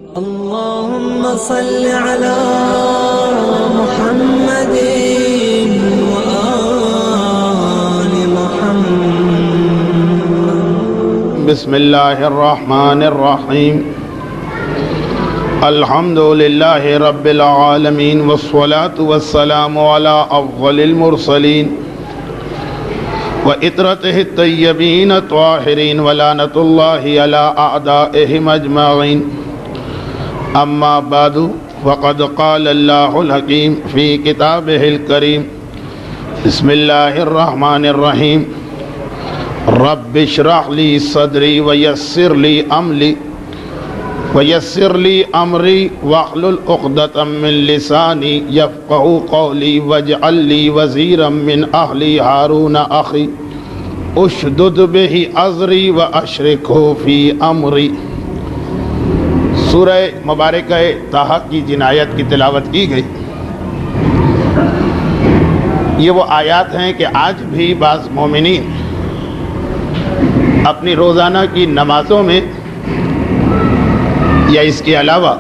اللهم صل على محمد وآل محمد. بسم الله الرحمن الرحيم. الحمد لله رب العالمين والصلاة والسلام على أفضل المرسلين وإطرته الطيبين الطاهرين ولعنة الله على أعدائهم أجمعين. أما بعد فقد قال الله الحكيم في كتابه الكريم. بسم الله الرحمن الرحيم. رب اشرح لي صدري ويسر لي أمري واحلل عقدة من لساني يفقهوا قولي واجعل لي وزيرا من أهلي هارون أخي اشدد به أزري وأشركه في أمري. سورہ مبارکہ طٰہٰ کی جن آیت کی تلاوت کی گئی، یہ وہ آیات ہیں کہ آج بھی بعض مومنین اپنی روزانہ کی نمازوں میں یا اس کے علاوہ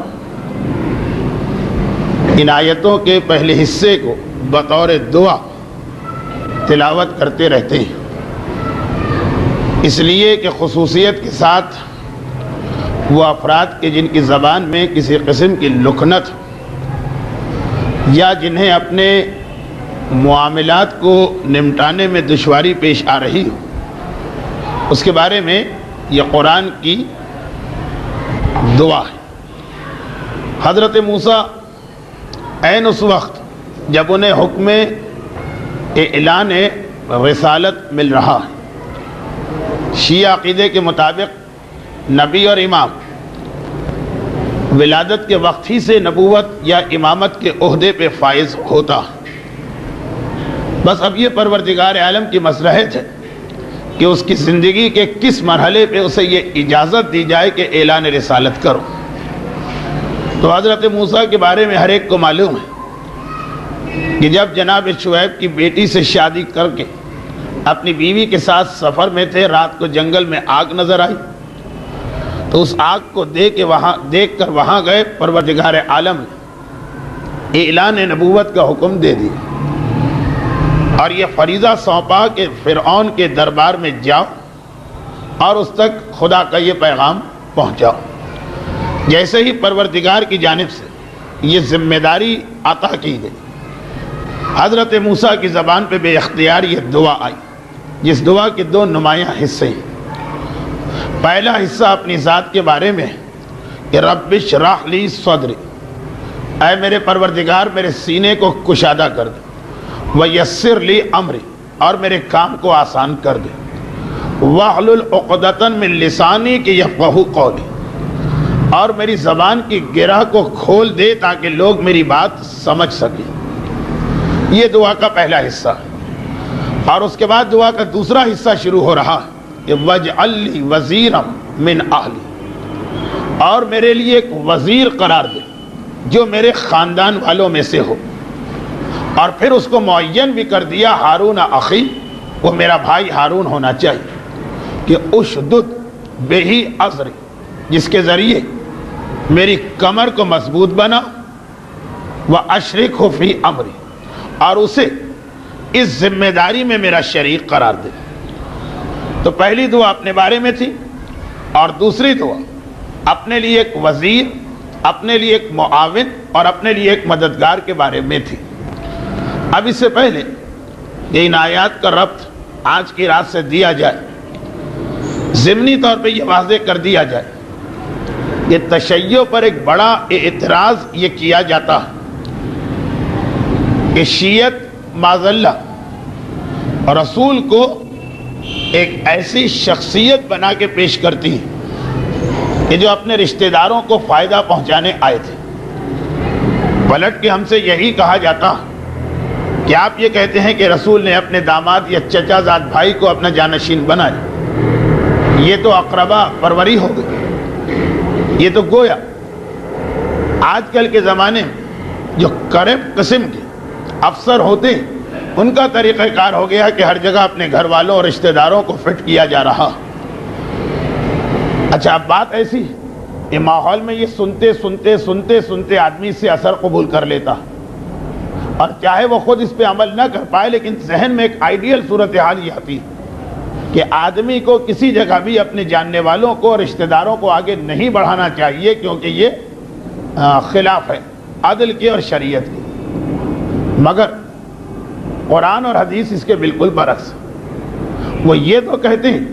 ان آیتوں کے پہلے حصے کو بطور دعا تلاوت کرتے رہتے ہیں، اس لیے کہ خصوصیت کے ساتھ وہ افراد کے جن کی زبان میں کسی قسم کی لکنت یا جنہیں اپنے معاملات کو نمٹانے میں دشواری پیش آ رہی ہو، اس کے بارے میں یہ قرآن کی دعا ہے. حضرت موسیٰ عین اس وقت جب انہیں حکم اعلان رسالت مل رہا ہے، شیعہ عقیدے کے مطابق نبی اور امام ولادت کے وقت ہی سے نبوت یا امامت کے عہدے پہ فائز ہوتا. بس اب یہ پروردگار عالم کی مصلحت ہے کہ اس کی زندگی کے کس مرحلے پہ اسے یہ اجازت دی جائے کہ اعلان رسالت کرو. تو حضرت موسیٰ کے بارے میں ہر ایک کو معلوم ہے کہ جب جناب شعیب کی بیٹی سے شادی کر کے اپنی بیوی کے ساتھ سفر میں تھے، رات کو جنگل میں آگ نظر آئی تو اس آگ کو دیکھ کر وہاں گئے. پروردگار عالم نے اعلان نبوت کا حکم دے دیا اور یہ فریضہ سونپا کہ فرعون کے دربار میں جاؤ اور اس تک خدا کا یہ پیغام پہنچاؤ. جیسے ہی پروردگار کی جانب سے یہ ذمہ داری عطا کی گئی، حضرت موسیٰ کی زبان پہ بے اختیار یہ دعا آئی، جس دعا کے دو نمایاں حصے ہیں. پہلا حصہ اپنی ذات کے بارے میں کہ رب اشرح لی صدری، اے میرے پروردگار میرے سینے کو کشادہ کر دے، ویسر لی امری، اور میرے کام کو آسان کر دے، واحلل عقدۃ من لسانی کہ یفقہوا قولی، اور میری زبان کی گرہ کو کھول دے تاکہ لوگ میری بات سمجھ سکیں. یہ دعا کا پہلا حصہ ہے. اور اس کے بعد دعا کا دوسرا حصہ شروع ہو رہا ہے کہ وَاجْعَلْ لِي وَزِيرًا مِّنْ أَهْلِي، اور میرے لیے ایک وزیر قرار دے جو میرے خاندان والوں میں سے ہو. اور پھر اس کو معین بھی کر دیا ہارون اخی، وہ میرا بھائی ہارون ہونا چاہیے، کہ اشدد بہی ازری، جس کے ذریعے میری کمر کو مضبوط بنا، وَأَشْرِكْهُ فِي أَمْرِي، اور اسے اس ذمہ داری میں میرا شریک قرار دے. تو پہلی دعا اپنے بارے میں تھی اور دوسری دعا اپنے لیے ایک وزیر، اپنے لیے ایک معاون اور اپنے لیے ایک مددگار کے بارے میں تھی. اب اس سے پہلے کہ ان آیات کا ربط آج کی رات سے دیا جائے، ضمنی طور پہ یہ واضح کر دیا جائے کہ تشیع پر ایک بڑا اعتراض یہ کیا جاتا ہے کہ شیعت معذاللہ رسول کو ایک ایسی شخصیت بنا کے پیش کرتی ہے کہ جو اپنے رشتہ داروں کو فائدہ پہنچانے آئے تھے. پلٹ کے ہم سے یہی کہا جاتا کہ آپ یہ کہتے ہیں کہ رسول نے اپنے داماد یا چچا زاد بھائی کو اپنا جانشین بنایا، یہ تو اقربا پروری ہو گئی. یہ تو گویا آج کل کے زمانے میں جو کرپٹ قسم کے افسر ہوتے ہیں ان کا طریقہ کار ہو گیا کہ ہر جگہ اپنے گھر والوں اور رشتہ داروں کو فٹ کیا جا رہا. اچھا اب بات ایسی یہ ماحول میں یہ سنتے آدمی سے اثر قبول کر لیتا، اور چاہے وہ خود اس پہ عمل نہ کر پائے، لیکن ذہن میں ایک آئیڈیل صورتحال یہ آتی کہ آدمی کو کسی جگہ بھی اپنے جاننے والوں کو، رشتہ داروں کو آگے نہیں بڑھانا چاہیے، کیونکہ یہ خلاف ہے عدل کے اور شریعت کے۔ مگر قرآن اور حدیث اس کے بالکل برعکس، وہ یہ تو کہتے ہیں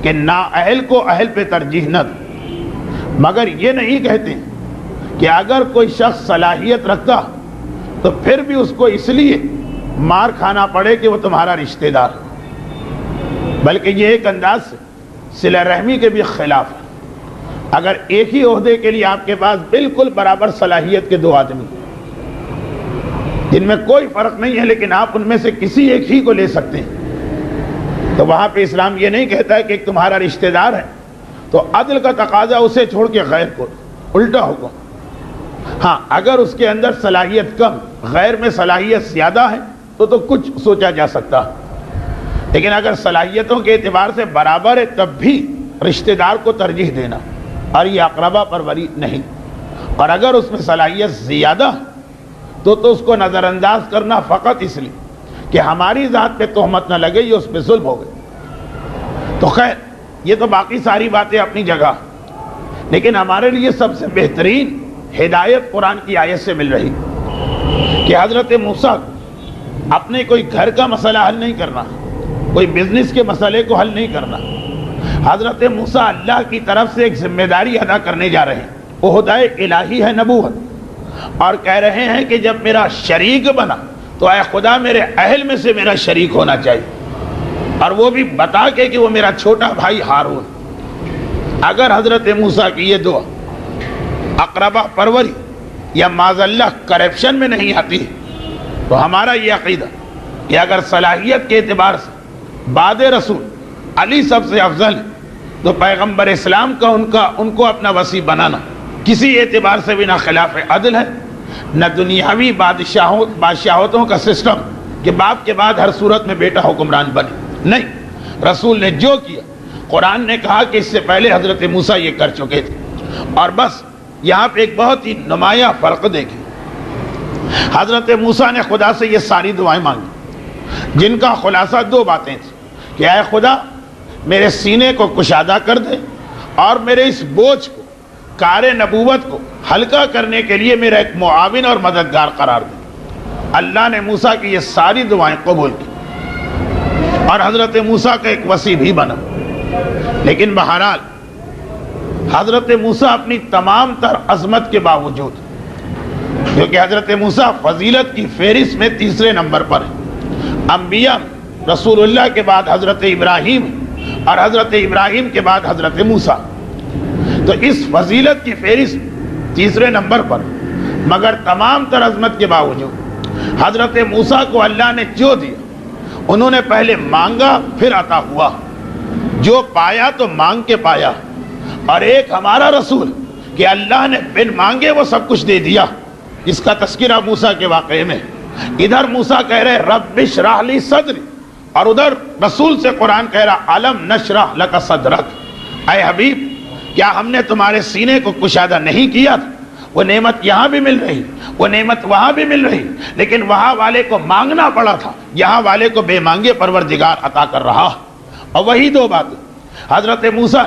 کہ نااہل کو اہل پہ ترجیح نہ دو، مگر یہ نہیں کہتے کہ اگر کوئی شخص صلاحیت رکھتا تو پھر بھی اس کو اس لیے مار کھانا پڑے کہ وہ تمہارا رشتہ دار ہے، بلکہ یہ ایک انداز سے صلہ رحمی کے بھی خلاف ہے۔ اگر ایک ہی عہدے کے لیے آپ کے پاس بالکل برابر صلاحیت کے دو آدمی جن میں کوئی فرق نہیں ہے، لیکن آپ ان میں سے کسی ایک ہی کو لے سکتے ہیں، تو وہاں پہ اسلام یہ نہیں کہتا ہے کہ ایک تمہارا رشتہ دار ہے تو عدل کا تقاضا اسے چھوڑ کے غیر کو، الٹا حکم۔ ہاں اگر اس کے اندر صلاحیت کم، غیر میں صلاحیت زیادہ ہے تو کچھ سوچا جا سکتا، لیکن اگر صلاحیتوں کے اعتبار سے برابر ہے تب بھی رشتہ دار کو ترجیح دینا، اور یہ اقربا پروری نہیں، اور اگر اس میں صلاحیت زیادہ تو اس کو نظر انداز کرنا فقط اس لیے کہ ہماری ذات پہ تہمت نہ لگے، یہ اس پہ ظلم ہو گئے۔ تو خیر یہ تو باقی ساری باتیں اپنی جگہ، لیکن ہمارے لیے سب سے بہترین ہدایت قرآن کی آیت سے مل رہی کہ حضرت موسیٰ اپنے کوئی گھر کا مسئلہ حل نہیں کرنا، کوئی بزنس کے مسئلے کو حل نہیں کرنا، حضرت موسیٰ اللہ کی طرف سے ایک ذمہ داری ادا کرنے جا رہے ہیں، عہدہ الہی ہے نبوت، اور کہہ رہے ہیں کہ جب میرا شریک بنا تو اے خدا میرے اہل میں سے میرا شریک ہونا چاہیے، اور وہ بھی بتا کے کہ وہ میرا چھوٹا بھائی ہارون۔ اگر حضرت موسیٰ کی یہ دعا اقربا پروری یا معاذ اللہ کرپشن میں نہیں آتی تو ہمارا یہ عقیدہ کہ اگر صلاحیت کے اعتبار سے بعد رسول علی سب سے افضل ہے تو پیغمبر اسلام کا ان کو اپنا وصی بنانا کسی اعتبار سے بھی نہ خلاف عدل ہے، نہ دنیاوی بادشاہتوں کا سسٹم کہ باپ کے بعد ہر صورت میں بیٹا حکمران بنے، نہیں، رسول نے جو کیا قرآن نے کہا کہ اس سے پہلے حضرت موسیٰ یہ کر چکے تھے۔ اور بس یہاں پہ ایک بہت ہی نمایاں فرق دیکھیں، حضرت موسیٰ نے خدا سے یہ ساری دعائیں مانگی جن کا خلاصہ دو باتیں تھیں کہ اے خدا میرے سینے کو کشادہ کر دے اور میرے اس بوجھ کو، کار نبوت کو ہلکا کرنے کے لیے میرا ایک معاون اور مددگار قرار دے۔ اللہ نے موسیٰ کی یہ ساری دعائیں قبول کی اور حضرت موسیٰ کا ایک وصی بھی بنا، لیکن بہرحال حضرت موسیٰ اپنی تمام تر عظمت کے باوجود، کیونکہ حضرت موسیٰ فضیلت کی فہرست میں تیسرے نمبر پر ہے، انبیاء رسول اللہ کے بعد حضرت ابراہیم اور حضرت ابراہیم کے بعد حضرت موسیٰ، تو اس فضیلت کی فہرست تیسرے نمبر پر، مگر تمام تر عظمت کے باوجود حضرت موسیٰ کو اللہ نے جو دیا انہوں نے پہلے مانگا پھر عطا ہوا، جو پایا تو مانگ کے پایا، اور ایک ہمارا رسول کہ اللہ نے بن مانگے وہ سب کچھ دے دیا، اس کا تذکرہ موسیٰ کے واقعے میں۔ ادھر موسیٰ کہہ رہے رب اشرح لی صدری، اور ادھر رسول سے قرآن کہہ رہا الم نشرح لک صدرک، اے حبیب کیا ہم نے تمہارے سینے کو کشادہ نہیں کیا تھا؟ وہ نعمت یہاں بھی مل رہی، وہ نعمت وہاں بھی مل رہی، لیکن وہاں والے کو مانگنا پڑا تھا، یہاں والے کو بے مانگے پروردگار عطا کر رہا۔ اور وہی دو باتیں حضرت موسیٰ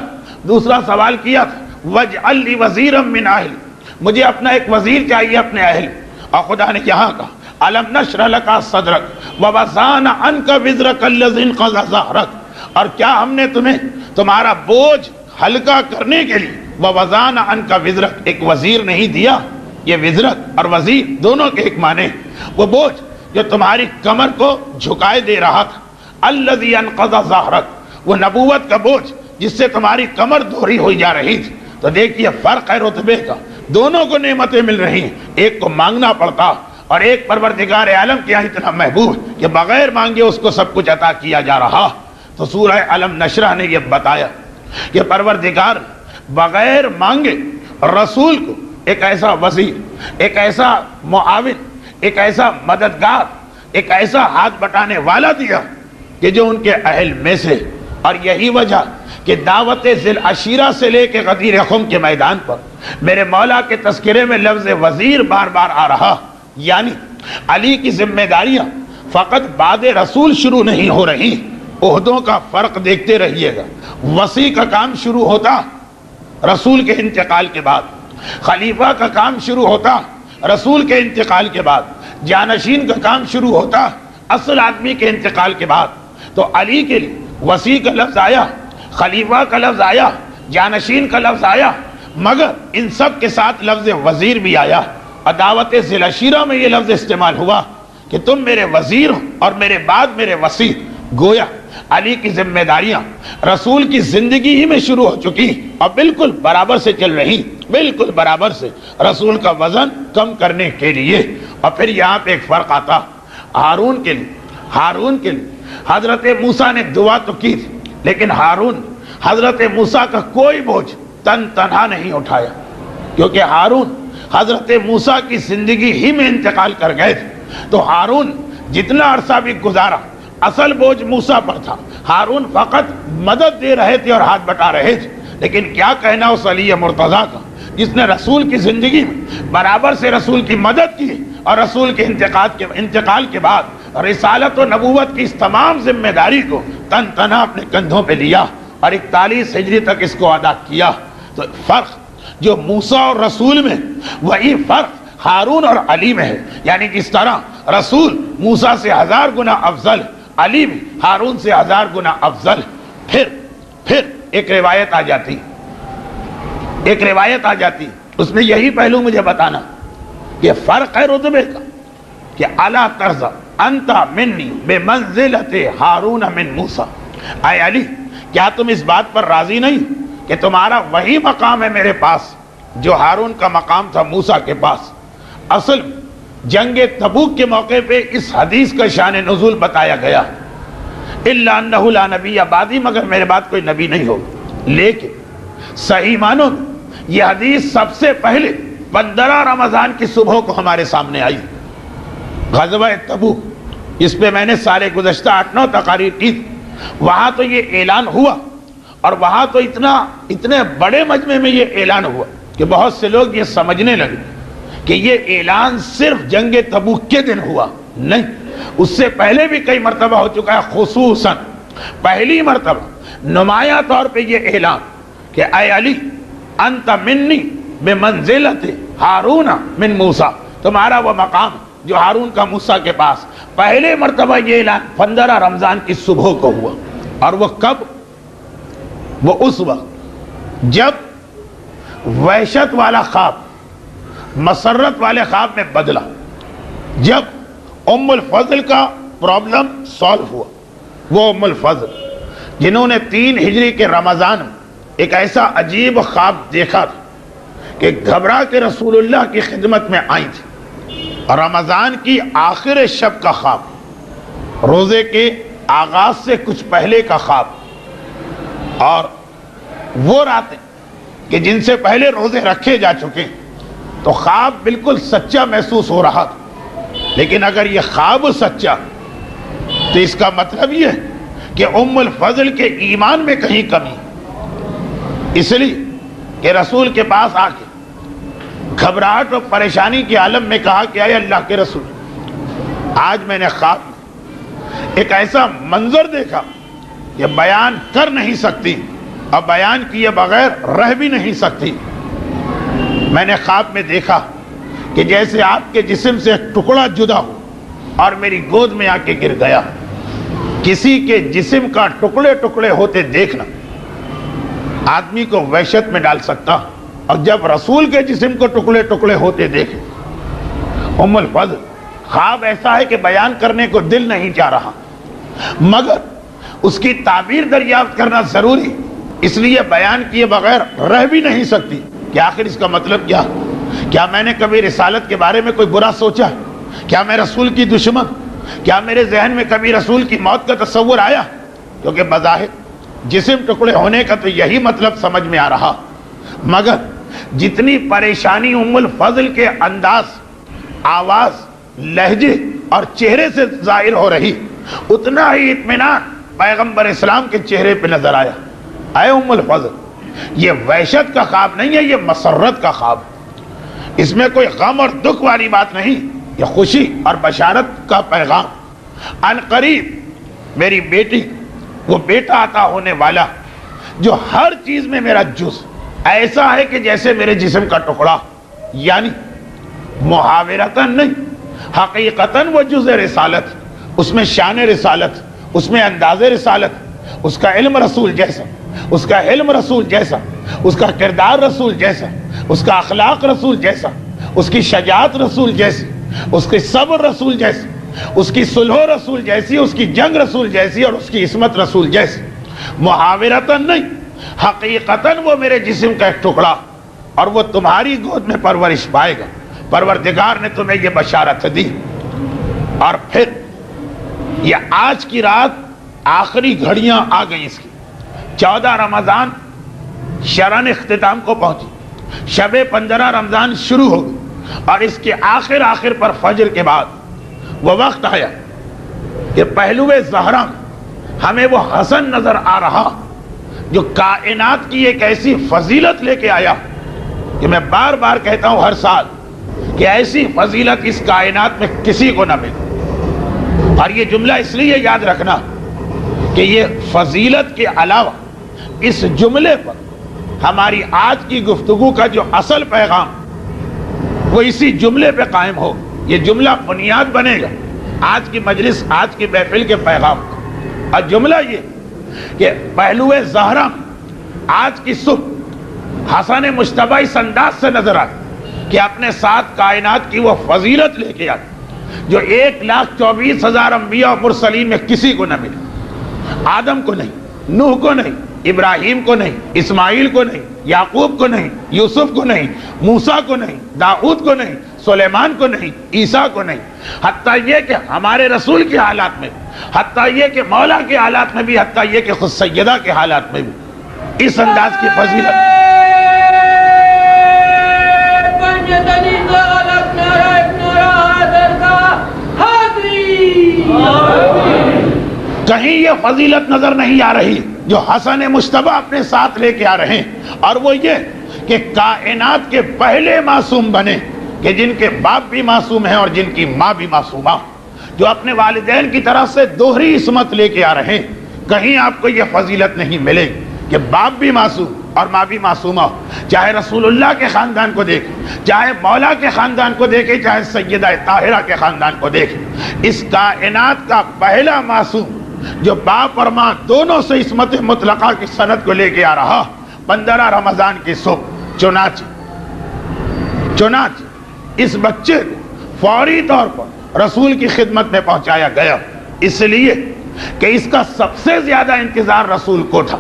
دوسرا سوال کیا تھا وَاجْعَلْ لِي وَزِيرًا مِّنْ أَهْلِي، مجھے اپنا ایک وزیر چاہیے اپنے اہل، اور خدا نے یہاں کہا أَلَمْ نَشْرَحْ لَكَ صَدْرَكَ وَوَضَعْنَا عَنْكَ وِزْرَكَ الَّذِي انقَضَ ظَهْرَكَ، اور کیا ہم نے تمہیں تمہارا بوجھ ہلکا کرنے کے لیے وَوَضَعْنَا عَنْكَ وِزْرَكَ ایک وزیر نہیں دیا؟ یہ وزرت اور وزیر دونوں کے ایک معنی، وہ بوجھ جو تمہاری کمر کو جھکائے دے رہا تھا، الَّذِي انقَضَ ظَهْرَكَ وہ نبوت کا بوجھ جس سے تمہاری کمر دوہری ہوئی جا رہی تھی۔ تو دیکھیے فرق ہے رتبے کا، دونوں کو نعمتیں مل رہی ہیں، ایک کو مانگنا پڑتا اور ایک پروردگار عالم کے یہاں اتنا محبوب کہ بغیر مانگے اس کو سب کچھ عطا کیا جا رہا۔ تو سورہ علم نشرح نے یہ بتایا کہ پروردگار بغیر مانگے رسول کو ایک ایسا وزیر، ایک ایسا معاون، ایک ایسا مددگار، ایک ایسا ہاتھ بٹانے والا دیا کہ جو ان کے اہل میں سے، اور یہی وجہ کہ دعوت ذی العشیرہ سے لے کے غدیر خم کے میدان پر میرے مولا کے تذکرے میں لفظ وزیر بار بار آ رہا، یعنی علی کی ذمہ داریاں فقط بعد رسول شروع نہیں ہو رہی۔ عہدوں کا فرق دیکھتے رہیے گا، وصی کا کام شروع ہوتا رسول کے انتقال کے بعد، خلیفہ کا کام شروع ہوتا رسول کے انتقال کے بعد، جانشین کا کام شروع ہوتا اصل آدمی کے انتقال کے بعد۔ تو علی کے لیے وصی کا لفظ آیا، خلیفہ کا لفظ آیا، جانشین کا لفظ آیا، مگر ان سب کے ساتھ لفظ وزیر بھی آیا۔ دعوت ذی العشیرہ میں یہ لفظ استعمال ہوا کہ تم میرے وزیر ہو اور میرے بعد میرے وصی۔ گویا علی کی ذمہ داریاں رسول کی زندگی ہی میں شروع ہو چکی اور بالکل برابر سے چل رہی، بالکل برابر سے، رسول کا وزن کم کرنے کے لیے۔ اور پھر یہاں پہ ایک فرق آتا ہارون کے لیے حضرت موسیٰ نے دعا تو کی تھی، لیکن ہارون حضرت موسیٰ کا کوئی بوجھ تنہا نہیں اٹھایا، کیونکہ ہارون حضرت موسیٰ کی زندگی ہی میں انتقال کر گئے تھے۔ تو ہارون جتنا عرصہ بھی گزارا اصل بوجھ موسیٰ پر تھا، ہارون فقط مدد دے رہے تھے اور ہاتھ بٹا رہے تھے۔ لیکن کیا کہنا اس علی مرتضیٰ کا جس نے رسول کی زندگی میں برابر سے رسول کی مدد کی اور رسول کے انتقال کے بعد رسالت و نبوت کی اس تمام ذمہ داری کو تنہا اپنے کندھوں پہ لیا اور 41 ہجری تک اس کو ادا کیا۔ تو فرق جو موسیٰ اور رسول میں، وہی فرق ہارون اور علی میں ہے۔ یعنی جس طرح رسول موسیٰ سے 1000 گنا افضل، علی بھی ہارون سے 1000 گنا افضل۔ پھر ایک روایت آ جاتی اس میں یہی پہلو مجھے بتانا، یہ فرق ہے رتبے کا کہ الا ترضى انت منی بمنزلت ہارون من موسیٰ۔ اے علی، کیا تم اس بات پر راضی نہیں کہ تمہارا وہی مقام ہے میرے پاس جو ہارون کا مقام تھا موسیٰ کے پاس؟ اصل جنگ تبوک کے موقع پہ اس حدیث کا شان نزول بتایا گیا، الا انہ لا نبی بعدی، مگر میرے بعد کوئی نبی نہیں ہوگا۔ لیکن صحیح معنوں میں یہ حدیث سب سے پہلے 15 رمضان کی صبح کو ہمارے سامنے آئی، غزوہ تبوک۔ اس پہ میں نے سارے گزشتہ 8-9 تقاریر کی تھی۔ وہاں تو یہ اعلان ہوا، اور وہاں تو اتنے بڑے مجمع میں یہ اعلان ہوا کہ بہت سے لوگ یہ سمجھنے لگے کہ یہ اعلان صرف جنگ تبوک کے دن ہوا۔ نہیں، اس سے پہلے بھی کئی مرتبہ ہو چکا ہے۔ خصوصاً پہلی مرتبہ نمایاں طور پہ یہ اعلان کہ اے علی انت منی بمنزلت ہارون من موسیٰ، تمہارا وہ مقام جو ہارون کا موسیٰ کے پاس۔ پہلے مرتبہ یہ اعلان 15 رمضان کی صبح کو ہوا، اور وہ کب؟ وہ اس وقت جب وحشت والا خواب مسرت والے خواب میں بدلا، جب ام الفضل کا پرابلم سالو ہوا۔ وہ ام الفضل جنہوں نے 3 ہجری کے رمضان میں ایک ایسا عجیب خواب دیکھا تھا کہ گھبرا کے رسول اللہ کی خدمت میں آئی تھی۔ رمضان کی آخر شب کا خواب، روزے کے آغاز سے کچھ پہلے کا خواب، اور وہ راتیں کہ جن سے پہلے روزے رکھے جا چکے، تو خواب بالکل سچا محسوس ہو رہا تھا۔ لیکن اگر یہ خواب سچا تو اس کا مطلب یہ ہے کہ ام الفضل کے ایمان میں کہیں کمی، اس لیے کہ رسول کے پاس آ کے گھبراہٹ اور پریشانی کے عالم میں کہا کہ اے اللہ کے رسول، آج میں نے خواب میں ایک ایسا منظر دیکھا کہ بیان کر نہیں سکتی اور بیان کیے بغیر رہ بھی نہیں سکتی۔ میں نے خواب میں دیکھا کہ جیسے آپ کے جسم سے ایک ٹکڑا جدا ہو اور میری گود میں آ کے گر گیا۔ کسی کے جسم کا ٹکڑے ٹکڑے ہوتے دیکھنا آدمی کو وحشت میں ڈال سکتا، اور جب رسول کے جسم کو ٹکڑے ٹکڑے ہوتے دیکھے، ام الفضل خواب ایسا ہے کہ بیان کرنے کو دل نہیں چاہ رہا، مگر اس کی تعبیر دریافت کرنا ضروری، اس لیے بیان کیے بغیر رہ بھی نہیں سکتی کہ آخر اس کا مطلب کیا؟ کیا میں نے کبھی رسالت کے بارے میں کوئی برا سوچا؟ کیا میں رسول کی دشمن؟ کیا میرے ذہن میں کبھی رسول کی موت کا تصور آیا؟ کیونکہ بظاہر جسم ٹکڑے ہونے کا تو یہی مطلب سمجھ میں آ رہا، مگر جتنی پریشانی ام الفضل کے انداز، آواز، لہجے اور چہرے سے ظاہر ہو رہی، اتنا ہی اطمینان پیغمبر اسلام کے چہرے پہ نظر آیا۔ اے ام الفضل، یہ وحشت کا خواب نہیں ہے، یہ مسرت کا خواب. اس میں کوئی غم اور دکھ والی بات نہیں، یہ خوشی اور بشارت کا پیغام. ان قریب میری بیٹی، وہ بیٹا عطا ہونے والا جو ہر چیز میں میرا جز ایسا ہے کہ جیسے میرے جسم کا ٹکڑا، یعنی محاورتاً نہیں، حقیقتاً وہ جز رسالت، اس میں شان رسالت، اس میں انداز رسالت، اس کا علم رسول جیسا، اس کا علم رسول جیسا، اس کا کردار رسول جیسا، اس کا اخلاق رسول جیسا، اس کی شجاعت رسول جیسی، اس کی صبر رسول جیسی، اس کی صلح رسول جیسی، اس کی جنگ رسول جیسی، اور اس کی عصمت رسول جیسی. محاورتاً نہیں، حقیقتاً وہ میرے جسم کا ایک ٹکڑا، اور وہ تمہاری گود میں پرورش پائے گا. پروردگار نے تمہیں یہ بشارت دی. اور پھر یہ آج کی رات آخری گھڑیاں آ گئی اس کی. 14 رمضان شرن اختتام کو پہنچی، شب 15 رمضان شروع ہو گئی، اور اس کے آخر پر فجر کے بعد وہ وقت آیا کہ پہلو زہرا ہمیں وہ حسن نظر آ رہا جو کائنات کی ایک ایسی فضیلت لے کے آیا کہ میں بار بار کہتا ہوں ہر سال کہ ایسی فضیلت اس کائنات میں کسی کو نہ ملے. اور یہ جملہ اس لیے یاد رکھنا کہ یہ فضیلت کے علاوہ اس جملے پر ہماری آج کی گفتگو کا جو اصل پیغام وہ اسی جملے پہ قائم ہو. یہ جملہ بنیاد بنے گا آج کی مجلس، آج کی محفل کے پیغام کا. اور جملہ یہ کہ پہلو زہرا آج کی صبح حسن مجتبی اس انداز سے نظر آئے کہ اپنے ساتھ کائنات کی وہ فضیلت لے کے آئے جو 1,24,000 انبیاء و مرسلین میں کسی کو نہ ملی. آدم کو نہیں، نوح کو نہیں، ابراہیم کو نہیں، اسماعیل کو نہیں، یعقوب کو نہیں، یوسف کو نہیں، موسیٰ کو نہیں، داؤد کو نہیں، سلیمان کو نہیں، عیسیٰ کو نہیں. حتیٰ یہ کہ ہمارے رسول کے حالات میں، حتیٰ یہ کہ مولا کے حالات میں بھی، حتیٰ یہ کہ خود سیدہ کے حالات میں بھی اس انداز کی فضیلت. کہیں یہ فضیلت نظر نہیں آ رہی جو حسن مجتبی اپنے ساتھ لے کے آ رہے ہیں، اور وہ یہ کہ کائنات کے پہلے معصوم بنے کہ جن کے باپ بھی معصوم ہیں اور جن کی ماں بھی معصومہ، جو اپنے والدین کی طرف سے دوہری عصمت لے کے آ رہے ہیں. کہیں آپ کو یہ فضیلت نہیں ملے گی کہ باپ بھی معصوم اور ماں بھی معصومہ. چاہے رسول اللہ کے خاندان کو دیکھیں، چاہے مولا کے خاندان کو دیکھیں، چاہے سیدہ طاہرہ کے خاندان کو دیکھیں، اس کائنات کا پہلا معصوم جو باپ اور ماں دونوں سے عصمت مطلقہ کی سند کو لے کے آ رہا 15 رمضان کی صبح. چنانچہ اس بچے کو فوری طور پر رسول کی خدمت میں پہنچایا گیا، اس لیے کہ اس کا سب سے زیادہ انتظار رسول کو تھا.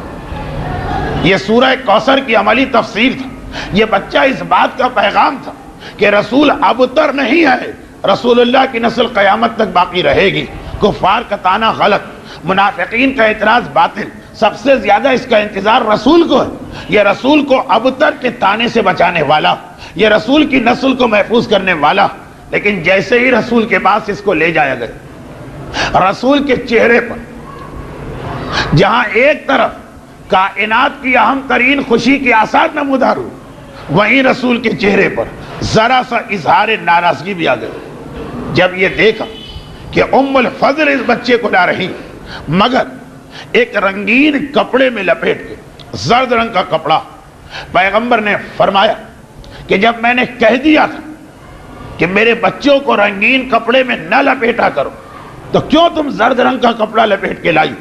یہ سورہ کوثر کی عملی تفسیر تھا. یہ بچہ اس بات کا پیغام تھا کہ رسول ابتر نہیں ہے، رسول اللہ کی نسل قیامت تک باقی رہے گی. کفار کا طعنہ غلط، منافقین کا اعتراض باطل. سب سے زیادہ اس کا انتظار رسول کو ہے. یہ رسول کو ابتر کے طعنے سے بچانے والا، یہ رسول کی نسل کو محفوظ کرنے والا. لیکن جیسے ہی رسول کے پاس اس کو لے جایا گیا، رسول کے چہرے پر جہاں ایک طرف کائنات کی اہم ترین خوشی کے آثار نمودار ہوئے، وہیں رسول کے چہرے پر ذرا سا اظہار ناراضگی بھی آ گئی جب یہ دیکھا کہ ام الفضل اس بچے کو لا رہی، مگر ایک رنگین کپڑے میں لپیٹ کے، زرد رنگ کا کپڑا. پیغمبر نے فرمایا کہ جب میں نے کہہ دیا تھا کہ میرے بچوں کو رنگین کپڑے میں نہ لپیٹا کرو، تو کیوں تم زرد رنگ کا کپڑا لپیٹ کے لائی؟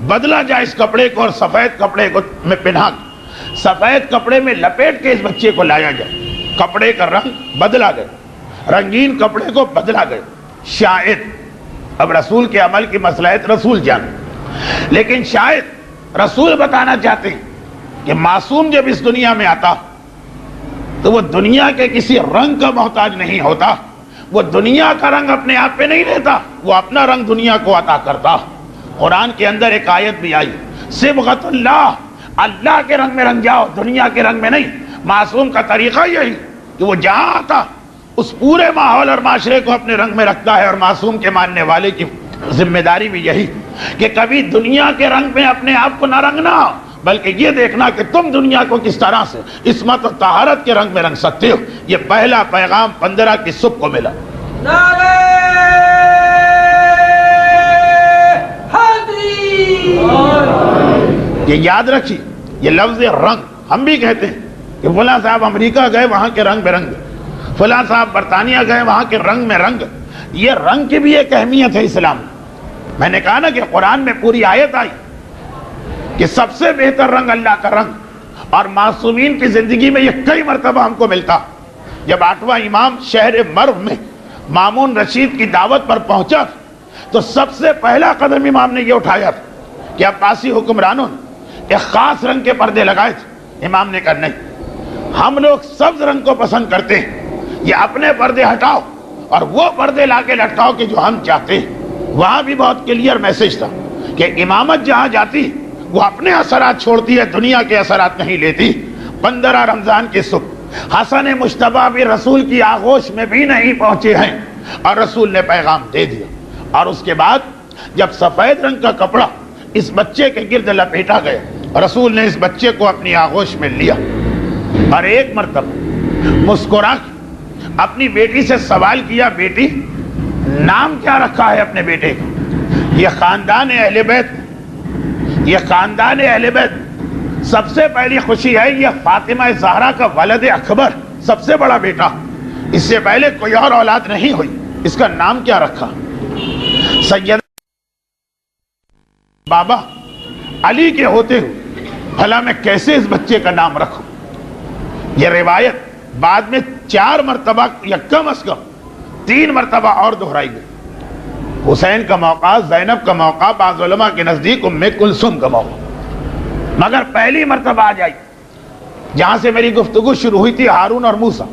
بدلا جائے اس کپڑے کو اور سفید کپڑے کو میں پہنا کے، سفید کپڑے میں لپیٹ کے اس بچے کو لایا جائے. کپڑے کا رنگ بدلا گیا، رنگین کپڑے کو بدلا گیا. شاید اب رسول کے عمل کی مصلحت رسول جانے، لیکن شاید رسول بتانا چاہتے ہیں کہ معصوم جب اس دنیا میں آتا تو وہ دنیا کے کسی رنگ کا محتاج نہیں ہوتا. وہ دنیا کا رنگ اپنے آپ پہ نہیں لیتا، وہ اپنا رنگ دنیا کو عطا کرتا. قرآن کے اندر ایک آیت بھی آئی، صبغۃ اللہ، اللہ کے رنگ میں رنگ جاؤ، دنیا کے رنگ میں نہیں. معصوم کا طریقہ یہی کہ وہ جہاں آتا اس پورے ماحول اور معاشرے کو اپنے رنگ میں رکھتا ہے. اور معصوم کے ماننے والے کی ذمہ داری بھی یہی کہ کبھی دنیا کے رنگ میں اپنے آپ کو نہ رنگنا، بلکہ یہ دیکھنا کہ تم دنیا کو کس طرح سے عصمت و طہارت کے رنگ میں رنگ سکتے ہو. یہ پہلا پیغام 15 کی صبح کو ملا. نعرہ حیدری. یہ یاد رکھیے, یہ لفظ رنگ ہم بھی کہتے ہیں کہ فلاں صاحب امریکہ گئے وہاں کے رنگ برنگ, فلاں صاحب برطانیہ گئے وہاں کے رنگ میں رنگ. یہ رنگ کی بھی ایک اہمیت ہے اسلام میں. میں نے کہا نا کہ قرآن میں پوری آیت آئی کہ سب سے بہتر رنگ اللہ کا رنگ, اور معصومین کی زندگی میں یہ کئی مرتبہ ہم کو ملتا. جب 8واں امام شہر مرو میں مامون رشید کی دعوت پر پہنچا تو سب سے پہلا قدم امام نے یہ اٹھایا کہ عباسی حکمرانوں نے ایک خاص رنگ کے پردے لگائے تھے. امام نے کہا نہیں, ہم لوگ سبز رنگ کو پسند کرتے ہیں, یہ اپنے پردے ہٹاؤ اور وہ پردے لا کے لٹکاؤ کہ جو ہم چاہتے ہیں. وہاں بھی بہت کلیئر میسج تھا کہ امامت جہاں جاتی وہ اپنے اثرات چھوڑتی ہے, دنیا کے اثرات نہیں لیتی. 15 رمضان کی صبح حسن مجتبیٰ بھی رسول کی آغوش میں بھی نہیں پہنچے ہیں اور رسول نے پیغام دے دیا. اور اس کے بعد جب سفید رنگ کا کپڑا اس بچے کے گرد لپیٹا گیا, رسول نے اس بچے کو اپنی آغوش میں لیا اور ایک مرتبہ مسکرا اپنی بیٹی سے سوال کیا, بیٹی نام کیا رکھا ہے اپنے بیٹے کا؟ یہ خاندان اہل بیت, یہ خاندان اہل بیت سب سے پہلی خوشی ہے یہ فاطمہ زہرا کا ولد اکبر, سب سے بڑا بیٹا, اس سے پہلے کوئی اور اولاد نہیں ہوئی, اس کا نام کیا رکھا؟ سید بابا علی کے ہوتے ہوئے بھلا میں کیسے اس بچے کا نام رکھوں؟ یہ روایت بعد میں 4 مرتبہ یا کم از کم 3 مرتبہ اور دہرائی گئی. حسین کا موقع, زینب کا موقع, بعض علماء کے نزدیک ام کلثوم کا موقع, مگر پہلی مرتبہ آ جائی جہاں سے میری گفتگو شروع ہوئی تھی, ہارون اور موسیٰ,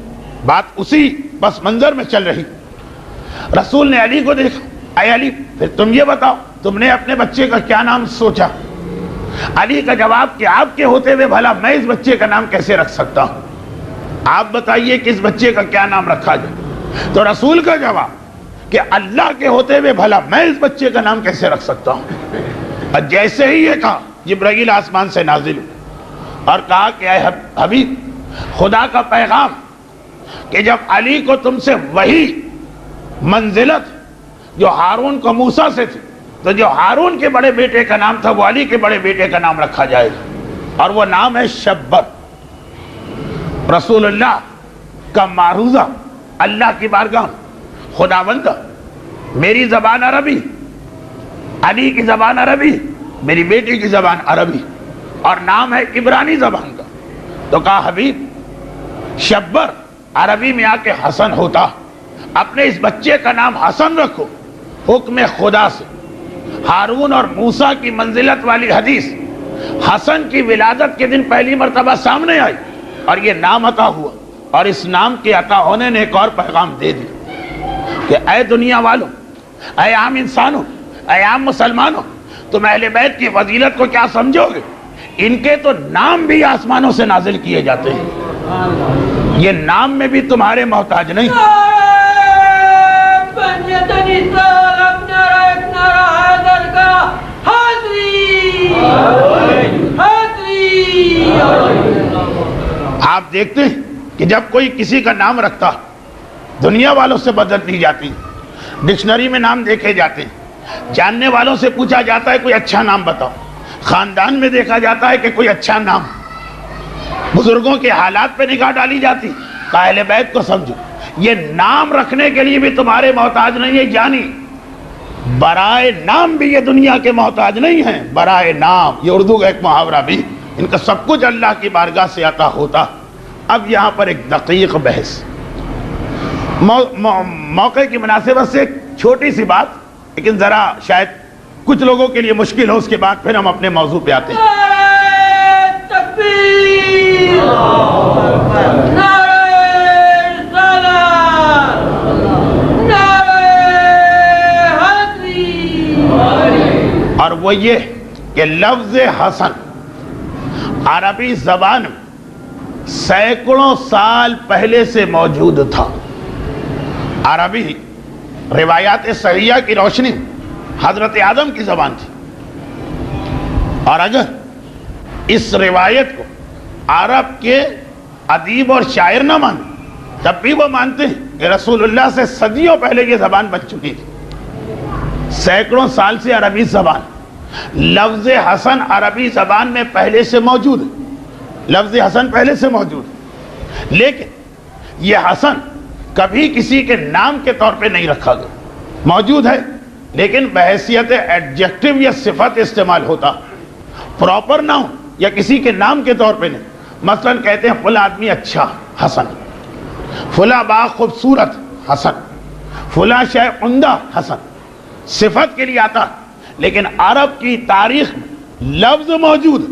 بات اسی پس منظر میں چل رہی. رسول نے علی کو دیکھا, اے علی پھر تم یہ بتاؤ تم نے اپنے بچے کا کیا نام سوچا؟ علی کا جواب کہ آپ کے ہوتے ہوئے بھلا میں اس بچے کا نام کیسے رکھ سکتا ہوں, آپ بتائیے کہ اس بچے کا کیا نام رکھا جائے. تو رسول کا جواب کہ اللہ کے ہوتے ہوئے بھلا میں اس بچے کا نام کیسے رکھ سکتا ہوں. اور جیسے ہی یہ کہا جبرائیل آسمان سے نازل ہوئے اور کہا کہ اے حبیب, خدا کا پیغام کہ جب علی کو تم سے وہی منزلت جو ہارون کو موسیٰ سے تھی, تو جو ہارون کے بڑے بیٹے کا نام تھا وہ علی کے بڑے بیٹے کا نام رکھا جائے گا, اور وہ نام ہے شبر. رسول اللہ کا معروضہ اللہ کی بارگاہ, خداوند میری زبان عربی, علی کی زبان عربی, میری بیٹی کی زبان عربی, اور نام ہے عبرانی زبان کا. تو کہا حبیب شبر عربی میں آ کے حسن ہوتا, اپنے اس بچے کا نام حسن رکھو. حکم خدا سے ہارون اور موسیٰ کی منزلت والی حدیث حسن کی ولادت کے دن پہلی مرتبہ سامنے آئی اور یہ نام عطا ہوا. اور اس نام کے عطا ہونے نے ایک اور پیغام دے دیا کہ اے دنیا والوں, اے عام انسانوں, اے عام مسلمانوں, تم اہل بیت کی فضیلت کو کیا سمجھو گے؟ ان کے تو نام بھی آسمانوں سے نازل کیے جاتے ہیں, یہ نام میں بھی تمہارے محتاج نہیں. آپ دیکھتے ہیں کہ جب کوئی کسی کا نام رکھتا دنیا والوں سے بدل دی جاتی, ڈکشنری میں نام دیکھے جاتے ہیں, جاننے والوں سے پوچھا جاتا ہے کوئی اچھا نام بتاؤ, خاندان میں دیکھا جاتا ہے کہ کوئی اچھا نام, بزرگوں کے حالات پہ نگاہ ڈالی جاتی. اہل بیت کو سمجھو, یہ نام رکھنے کے لیے بھی تمہارے محتاج نہیں ہے, یعنی برائے نام بھی یہ دنیا کے محتاج نہیں ہیں. برائے نام یہ اردو کا ایک محاورہ بھی, ان کا سب کچھ اللہ کی بارگاہ سے عطا ہوتا. اب یہاں پر ایک دقیق بحث, موقع کی مناسبت سے ایک چھوٹی سی بات, لیکن ذرا شاید کچھ لوگوں کے لیے مشکل ہو, اس کے بعد پھر ہم اپنے موضوع پہ آتے ہیں. اور وہ یہ کہ لفظ حسن عربی زبان میں سینکڑوں سال پہلے سے موجود تھا. عربی روایات صحیحہ کی روشنی حضرت آدم کی زبان تھی, اور اگر اس روایت کو عرب کے ادیب اور شاعر نہ مانے، تب بھی وہ مانتے ہیں کہ رسول اللہ سے صدیوں پہلے یہ زبان بن چکی تھی، سینکڑوں سال سے عربی زبان، لفظ حسن عربی زبان میں پہلے سے موجود ہے، لفظ حسن پہلے سے موجود ہے، لیکن یہ حسن کبھی کسی کے نام کے طور پہ نہیں رکھا گیا، موجود ہے لیکن بحیثیت ایڈجیکٹو یا صفت استعمال ہوتا، پراپر ناؤن یا کسی کے نام کے طور پہ نہیں۔ مثلا کہتے ہیں فلاں آدمی اچھا، حسن، فلاں باغ خوبصورت، حسن، فلاں شے عمدہ، حسن، صفت کے لیے آتا، لیکن عرب کی تاریخ میں لفظ موجود،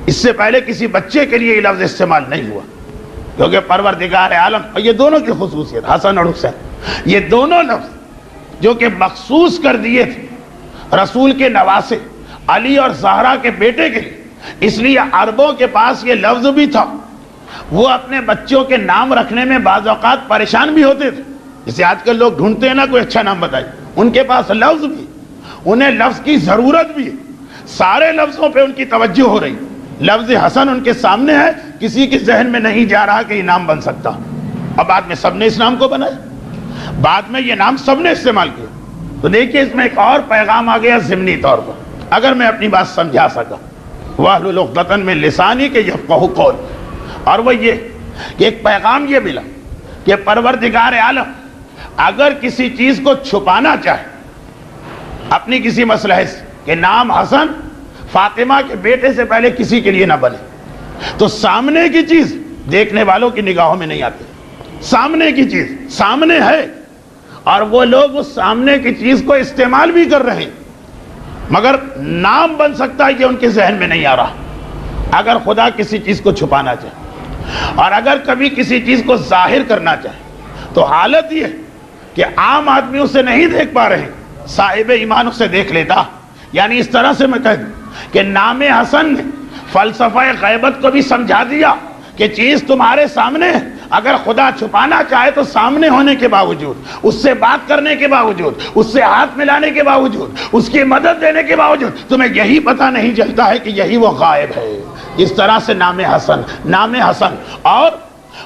اس سے پہلے کسی بچے کے لیے یہ لفظ استعمال نہیں ہوا، کیونکہ پروردگار عالم، اور یہ دونوں کی خصوصیت حسن اور حسین، یہ دونوں لفظ جو کہ مخصوص کر دیے تھے رسول کے نواسے علی اور زہرا کے بیٹے کے لیے، اس لیے عربوں کے پاس یہ لفظ بھی تھا، وہ اپنے بچوں کے نام رکھنے میں بعض اوقات پریشان بھی ہوتے تھے، جسے آج کل لوگ ڈھونڈتے ہیں نا کوئی اچھا نام بتائے، ان کے پاس لفظ بھی، انہیں لفظ کی ضرورت بھی ہے، سارے لفظوں پہ ان کی توجہ ہو رہی، لفظ حسن ان کے سامنے ہے، کسی کے ذہن میں نہیں جا رہا کہ یہ نام بن سکتا، اب بعد میں سب نے اس نام کو بنایا، بعد میں یہ نام سب نے استعمال کیا۔ تو دیکھیے اس میں ایک اور پیغام آ گیا ضمنی طور پر، اگر میں اپنی بات سمجھا سکا، وَاحْلُلْ عُقْدَةً مِّن لِّسَانِي کہ يَفْقَهُوا قَوْلِي، اور وہ یہ کہ ایک پیغام یہ ملا کہ پروردگار عالم اگر کسی چیز کو چھپانا چاہے اپنی کسی مصلحت سے کہ نام حسن فاطمہ کے بیٹے سے پہلے کسی کے لیے نہ بنے، تو سامنے کی چیز دیکھنے والوں کی نگاہوں میں نہیں آتی، سامنے کی چیز سامنے ہے اور وہ لوگ اس سامنے کی چیز کو استعمال بھی کر رہے ہیں، مگر نام بن سکتا ہے یہ ان کے ذہن میں نہیں آ رہا۔ اگر خدا کسی چیز کو چھپانا چاہے اور اگر کبھی کسی چیز کو ظاہر کرنا چاہے تو حالت یہ کہ عام آدمی اسے نہیں دیکھ پا رہے، صاحب ایمان اسے دیکھ لیتا۔ یعنی اس طرح سے میں کہہ دوں کہ نام حسن نے فلسفہ غیبت کو بھی سمجھا دیا کہ چیز تمہارے سامنے ہے، اگر خدا چھپانا چاہے تو سامنے ہونے کے باوجود، اس سے بات کرنے کے باوجود، اس سے ہاتھ ملانے کے باوجود، اس کی مدد دینے کے باوجود تمہیں یہی پتہ نہیں چلتا ہے کہ یہی وہ غائب ہے۔ اس طرح سے نام حسن اور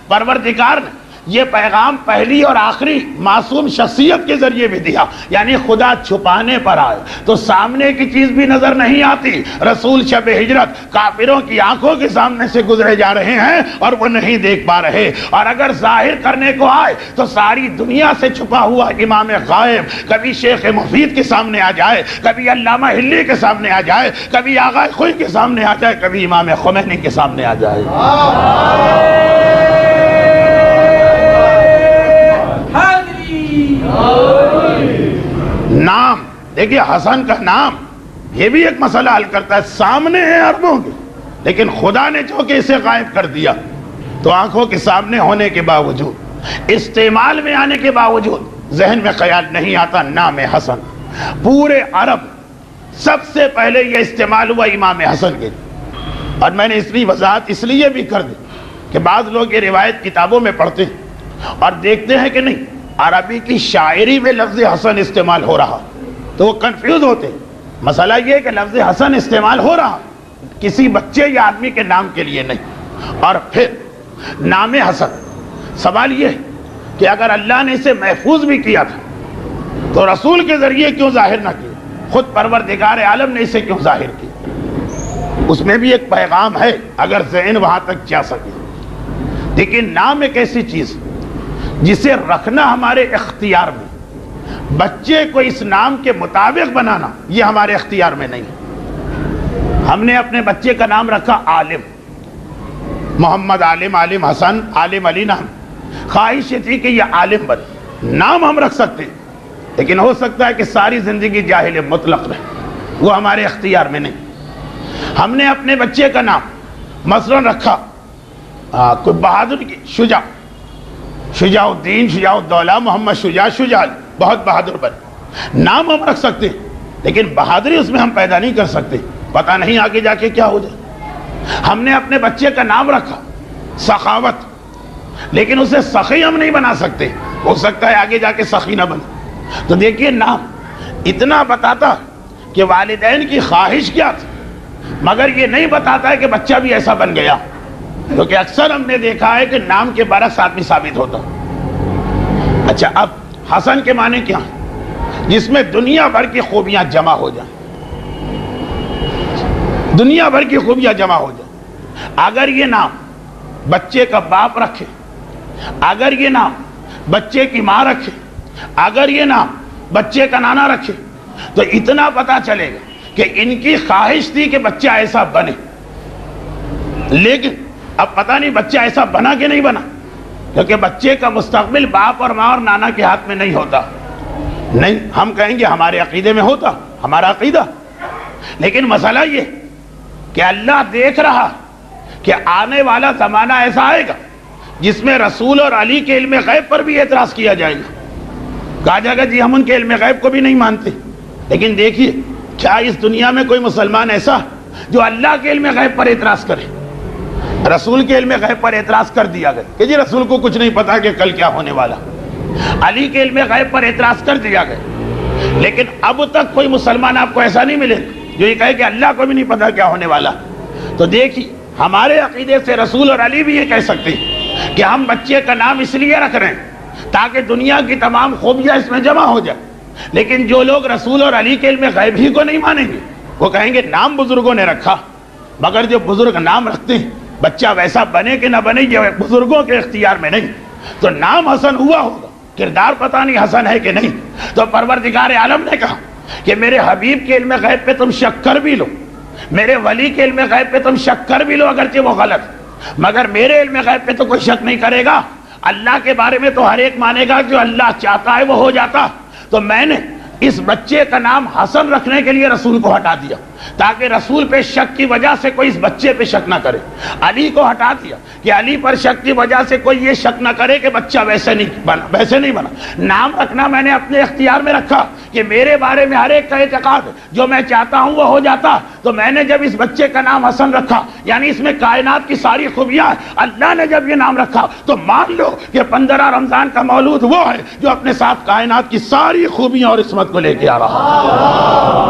پروردگار نے یہ پیغام پہلی اور آخری معصوم شخصیت کے ذریعے بھی دیا، یعنی خدا چھپانے پر آئے تو سامنے کی چیز بھی نظر نہیں آتی، رسول شب ہجرت کافروں کی آنکھوں کے سامنے سے گزرے جا رہے ہیں اور وہ نہیں دیکھ پا رہے، اور اگر ظاہر کرنے کو آئے تو ساری دنیا سے چھپا ہوا امام غائب کبھی شیخ مفید کے سامنے آ جائے، کبھی علامہ ہلی کے سامنے آ جائے، کبھی آغا خوئی کے سامنے آ جائے، کبھی امام خمینی کے سامنے آ جائے۔ نام دیکھیے، حسن کا نام یہ بھی ایک مسئلہ حل کرتا ہے، سامنے ہے عربوں کے، لیکن خدا نے جو کہ اسے غائب کر دیا تو آنکھوں کے سامنے ہونے کے باوجود، استعمال میں آنے کے باوجود ذہن میں خیال نہیں آتا نام حسن۔ پورے عرب سب سے پہلے یہ استعمال ہوا امام حسن کے، اور میں نے اس لیے وضاحت اس لیے بھی کر دی کہ بعض لوگ یہ روایت کتابوں میں پڑھتے ہیں اور دیکھتے ہیں کہ نہیں عربی کی شاعری میں لفظ حسن استعمال ہو رہا تو وہ کنفیوز ہوتے ہیں۔ مسئلہ یہ ہے کہ لفظ حسن استعمال ہو رہا کسی بچے یا آدمی کے نام کے لیے نہیں۔ اور پھر نام حسن، سوال یہ ہے کہ اگر اللہ نے اسے محفوظ بھی کیا تھا تو رسول کے ذریعے کیوں ظاہر نہ کیا، خود پروردگار عالم نے اسے کیوں ظاہر کیا؟ اس میں بھی ایک پیغام ہے اگر ذہن وہاں تک جا سکے۔ لیکن نام ایک ایسی چیز جسے رکھنا ہمارے اختیار میں، بچے کو اس نام کے مطابق بنانا یہ ہمارے اختیار میں نہیں۔ ہم نے اپنے بچے کا نام رکھا عالم، محمد عالم، عالم حسن، عالم علی نام، خواہش یہ تھی کہ یہ عالم بنے، نام ہم رکھ سکتے لیکن ہو سکتا ہے کہ ساری زندگی جاہل مطلق رہے، وہ ہمارے اختیار میں نہیں۔ ہم نے اپنے بچے کا نام مثلا رکھا کوئی بہادر کی، شجاع الدین، شجاع الدولہ، محمد شجاع، بہت بہادر بنے، نام ہم رکھ سکتے لیکن بہادری اس میں ہم پیدا نہیں کر سکتے، پتہ نہیں آگے جا کے کیا ہو جائے۔ ہم نے اپنے بچے کا نام رکھا سخاوت، لیکن اسے سخی ہم نہیں بنا سکتے، ہو سکتا ہے آگے جا کے سخی نہ بنے۔ تو دیکھیے نام اتنا بتاتا کہ والدین کی خواہش کیا تھی مگر یہ نہیں بتاتا ہے کہ بچہ بھی ایسا بن گیا، کیونکہ اکثر ہم نے دیکھا ہے کہ نام کے برعکس آدمی ثابت ہوتا۔ اچھا، اب حسن کے معنی کیا ہیں؟ جس میں دنیا بھر کی خوبیاں جمع ہو جائیں، دنیا بھر کی خوبیاں جمع ہو جائیں۔ اگر یہ نام بچے کا باپ رکھے، اگر یہ نام بچے کی ماں رکھے، اگر یہ نام بچے کا نانا رکھے، تو اتنا پتا چلے گا کہ ان کی خواہش تھی کہ بچہ ایسا بنے، لیکن اب پتہ نہیں بچہ ایسا بنا کہ نہیں بنا، کیونکہ بچے کا مستقبل باپ اور ماں اور نانا کے ہاتھ میں نہیں ہوتا۔ نہیں، ہم کہیں گے ہمارے عقیدے میں ہوتا، ہمارا عقیدہ، لیکن مسئلہ یہ کہ اللہ دیکھ رہا کہ آنے والا زمانہ ایسا آئے گا جس میں رسول اور علی کے علم غیب پر بھی اعتراض کیا جائے گا۔ کہا جائے گا جی ہم ان کے علم غیب کو بھی نہیں مانتے، لیکن دیکھیے کیا اس دنیا میں کوئی مسلمان ایسا جو اللہ کے علم غیب پر اعتراض کرے؟ رسول کے علم غیب پر اعتراض کر دیا گیا کہ جی رسول کو کچھ نہیں پتا کہ کل کیا ہونے والا، علی کے علم غیب پر اعتراض کر دیا گیا، لیکن اب تک کوئی مسلمان آپ کو ایسا نہیں ملے جو یہ کہے کہ اللہ کو بھی نہیں پتا کیا ہونے والا۔ تو دیکھیے ہمارے عقیدے سے رسول اور علی بھی یہ کہہ سکتے ہیں کہ ہم بچے کا نام اس لیے رکھ رہے ہیں تاکہ دنیا کی تمام خوبیاں اس میں جمع ہو جائیں، لیکن جو لوگ رسول اور علی کے علم غیب ہی کو نہیں مانیں گے وہ کہیں گے نام بزرگوں نے رکھا، مگر جو بزرگ نام رکھتے ہیں بچہ ویسا بنے کہ نہ بنے یہ بزرگوں کے اختیار میں نہیں۔ تو نام حسن ہوا ہوگا، کردار پتہ نہیں حسن ہے کہ نہیں۔ تو پروردگار عالم نے کہا کہ میرے حبیب کے علم غیب پہ تم شک کر بھی لو، میرے ولی کے علم غیب پہ تم شک کر بھی لو اگرچہ وہ غلط، مگر میرے علم غیب پہ تو کوئی شک نہیں کرے گا۔ اللہ کے بارے میں تو ہر ایک مانے گا جو اللہ چاہتا ہے وہ ہو جاتا۔ تو میں نے اس بچے کا نام حسن رکھنے کے لیے رسول کو ہٹا دیا تاکہ رسول پہ شک کی وجہ سے کوئی اس بچے پہ شک نہ کرے، علی کو ہٹا دیا کہ علی پر شک کی وجہ سے کوئی یہ شک نہ کرے کہ بچہ ویسے نہیں بنا۔ نام رکھنا میں نے اپنے اختیار میں رکھا کہ میرے بارے میں ہر ایک کا اعتقاد جو میں چاہتا ہوں وہ ہو جاتا۔ تو میں نے جب اس بچے کا نام حسن رکھا، یعنی اس میں کائنات کی ساری خوبیاں ہیں، اللہ نے جب یہ نام رکھا تو مان لو کہ 15 رمضان کا مولود وہ ہے جو اپنے ساتھ کائنات کی ساری خوبیاں اور عصمت کو لے کے آ رہا۔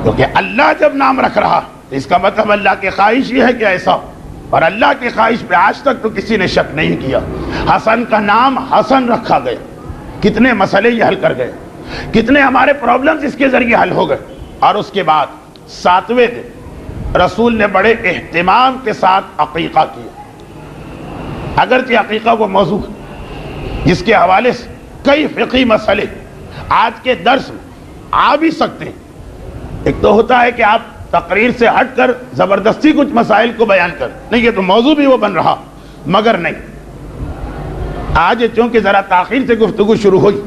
کیونکہ اللہ جب نام رکھ رہا اس کا مطلب اللہ کی خواہش یہ ہے کہ ایسا، اور اللہ کی خواہش پہ آج تک تو کسی نے شک نہیں کیا۔ حسن کا نام حسن رکھا گیا، کتنے مسئلے یہ حل کر گئے، کتنے ہمارے پرابلمز اس کے ذریعے حل ہو گئے۔ اور اس کے بعد 7ویں دن رسول نے بڑے اہتمام کے ساتھ عقیقہ کیا، اگرچہ عقیقہ وہ موضوع ہے جس کے حوالے سے کئی فقہی مسئلے آج کے درس میں آ بھی سکتے ہیں۔ ایک تو ہوتا ہے کہ آپ تقریر سے ہٹ کر زبردستی کچھ مسائل کو بیان کر، نہیں یہ تو موضوع بھی وہ بن رہا، مگر نہیں، آج چونکہ ذرا تاخیر سے گفتگو شروع ہوئی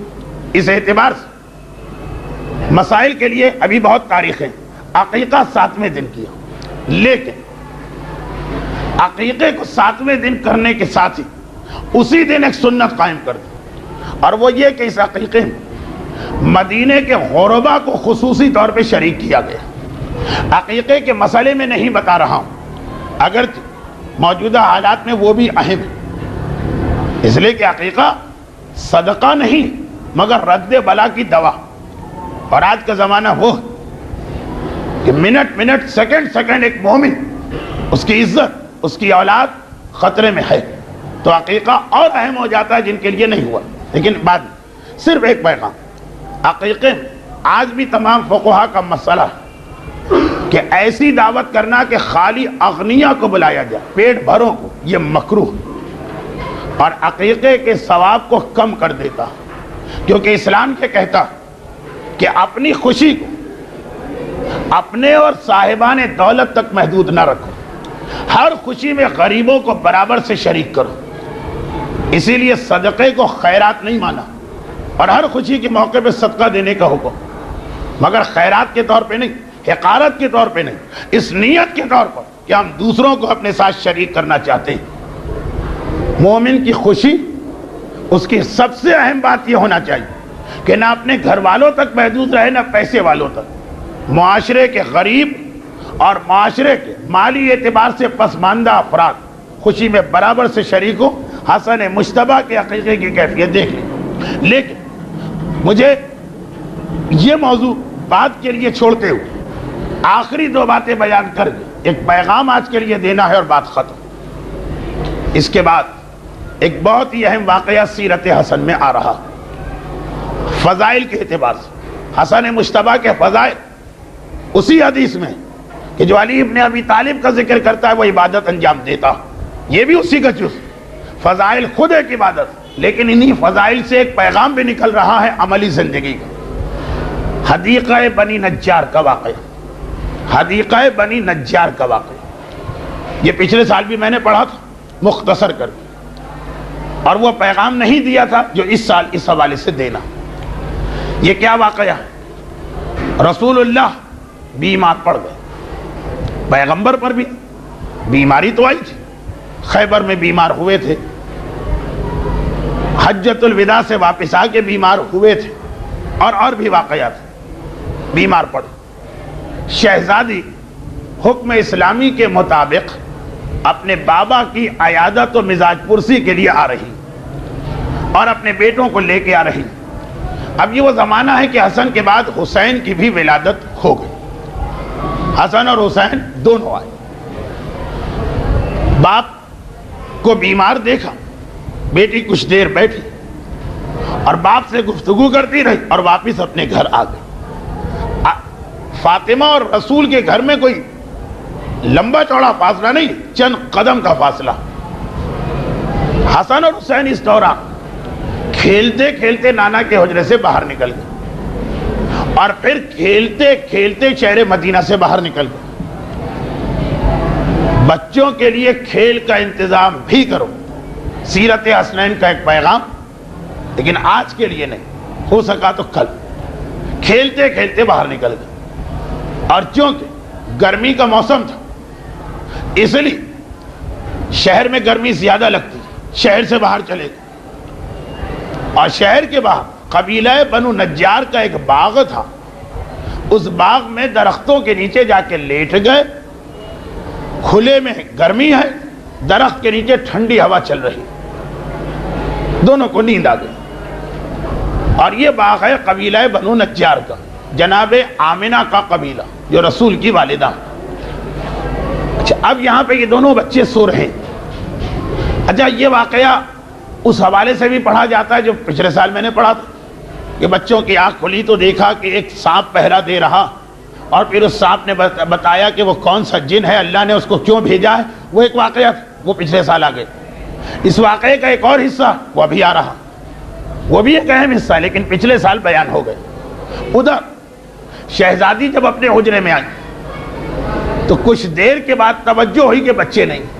اس اعتبار سے مسائل کے لیے ابھی بہت تاریخیں۔ عقیقہ 7ویں دن کیا، لیکن عقیقے کو 7ویں دن کرنے کے ساتھ ہی اسی دن ایک سنت قائم کر دی، اور وہ یہ کہ اس عقیقے میں مدینے کے غربا کو خصوصی طور پہ شریک کیا گیا۔ عقیقے کے مسئلے میں نہیں بتا رہا ہوں، اگر موجودہ حالات میں وہ بھی اہم ہے، اس لیے کہ عقیقہ صدقہ نہیں مگر رد بلا کی دوا، اور آج کا زمانہ وہ کہ منٹ سیکنڈ ایک مومن اس کی عزت اس کی اولاد خطرے میں ہے، تو عقیقہ اور اہم ہو جاتا ہے جن کے لیے نہیں ہوا۔ لیکن بعد میں صرف ایک پیغام، عقیقے میں آج بھی تمام فقہا کا مسئلہ ہے کہ ایسی دعوت کرنا کہ خالی اغنیاء کو بلایا جائے، پیٹ بھروں کو، یہ مکروہ اور عقیقے کے ثواب کو کم کر دیتا، کیونکہ اسلام کے کہتا کہ اپنی خوشی کو اپنے اور صاحبان دولت تک محدود نہ رکھو، ہر خوشی میں غریبوں کو برابر سے شریک کرو۔ اسی لیے صدقے کو خیرات نہیں مانا، اور ہر خوشی کے موقع پہ صدقہ دینے کا حکم، مگر خیرات کے طور پہ نہیں، حقارت کے طور پہ نہیں، اس نیت کے طور پر کہ ہم دوسروں کو اپنے ساتھ شریک کرنا چاہتے ہیں۔ مومن کی خوشی اس کی سب سے اہم بات یہ ہونا چاہیے کہ نہ اپنے گھر والوں تک محدود رہے نہ پیسے والوں تک، معاشرے کے غریب اور معاشرے کے مالی اعتبار سے پسماندہ افراد خوشی میں برابر سے شریک ہو۔ حسن مجتبیٰ کے عقیقے کی کیفیت دیکھ لیں۔ لیکن مجھے یہ موضوع بات کے لیے چھوڑتے ہوئے آخری دو باتیں بیان کر کے ایک پیغام آج کے لیے دینا ہے اور بات ختم۔ اس کے بعد ایک بہت ہی اہم واقعہ سیرت حسن میں آ رہا، فضائل کے اعتبار سے۔ حسن مجتبیٰ کے فضائل اسی حدیث میں کہ جو علی ابن ابی طالب کا ذکر کرتا ہے وہ عبادت انجام دیتا، یہ بھی اسی کا جز۔ فضائل خود ایک عبادت، لیکن انہی فضائل سے ایک پیغام بھی نکل رہا ہے عملی زندگی کا۔ حدیقہ بنی نجار کا واقعہ، حدیقہ بنی نجار کا واقعہ یہ پچھلے سال بھی میں نے پڑھا تھا مختصر کر کے، اور وہ پیغام نہیں دیا تھا جو اس سال اس حوالے سے دینا۔ یہ کیا واقعہ ہے؟ رسول اللہ بیمار پڑ گئے، پیغمبر پر بھی بیماری تو آئی تھی، خیبر میں بیمار ہوئے تھے، حجۃ الوداع سے واپس آ کے بیمار ہوئے تھے، اور بھی واقعات بیمار پڑے۔ شہزادی حکم اسلامی کے مطابق اپنے بابا کی عیادت و مزاج پرسی کے لیے آ رہی اور اپنے بیٹوں کو لے کے آ رہی۔ اب یہ وہ زمانہ ہے کہ حسن کے بعد حسین کی بھی ولادت ہو گئی، حسن اور حسین دونوں آئے۔ باپ کو بیمار دیکھا، بیٹی کچھ دیر بیٹھی اور باپ سے گفتگو کرتی رہی اور واپس اپنے گھر آ گئی۔ فاطمہ اور رسول کے گھر میں کوئی لمبا چوڑا فاصلہ نہیں، چند قدم کا فاصلہ۔ حسن اور حسین اس دوران کھیلتے کھیلتے نانا کے حجرے سے باہر نکل گئے اور پھر کھیلتے کھیلتے شہر مدینہ سے باہر نکل گئے۔ بچوں کے لیے کھیل کا انتظام بھی کرو، سیرت حسنین کا ایک پیغام، لیکن آج کے لیے نہیں، ہو سکا تو کل۔ کھیلتے کھیلتے باہر نکل گئے، اور چونکہ گرمی کا موسم تھا اس لیے شہر میں گرمی زیادہ لگتی، شہر سے باہر چلے گئے، اور شہر کے باہر قبیلہ بنو نجار کا ایک باغ تھا، اس باغ میں درختوں کے نیچے جا کے لیٹ گئے۔ کھلے میں گرمی ہے، درخت کے نیچے ٹھنڈی ہوا چل رہی، دونوں کو نیند آ گئی۔ اور یہ باغ ہے قبیلہ بنو نجار کا، جناب آمنہ کا قبیلہ جو رسول کی والدہ۔ اچھا، اب یہاں پہ یہ دونوں بچے سو رہے ہیں۔ اچھا، یہ واقعہ اس حوالے سے بھی پڑھا جاتا ہے جو پچھلے سال میں نے پڑھا تھا کہ بچوں کی آنکھ کھلی تو دیکھا کہ ایک سانپ پہرا دے رہا، اور پھر اس سانپ نے بتایا کہ وہ کون سا جن ہے، اللہ نے اس کو کیوں بھیجا ہے۔ وہ ایک واقعہ وہ پچھلے سال آ گئے۔ اس واقعے کا ایک اور حصہ وہ ابھی آ رہا، وہ بھی ایک اہم حصہ، لیکن پچھلے سال بیان ہو گئے۔ ادھر شہزادی جب اپنے حجرے میں آئی تو کچھ دیر کے بعد توجہ ہوئی کہ بچے نہیں۔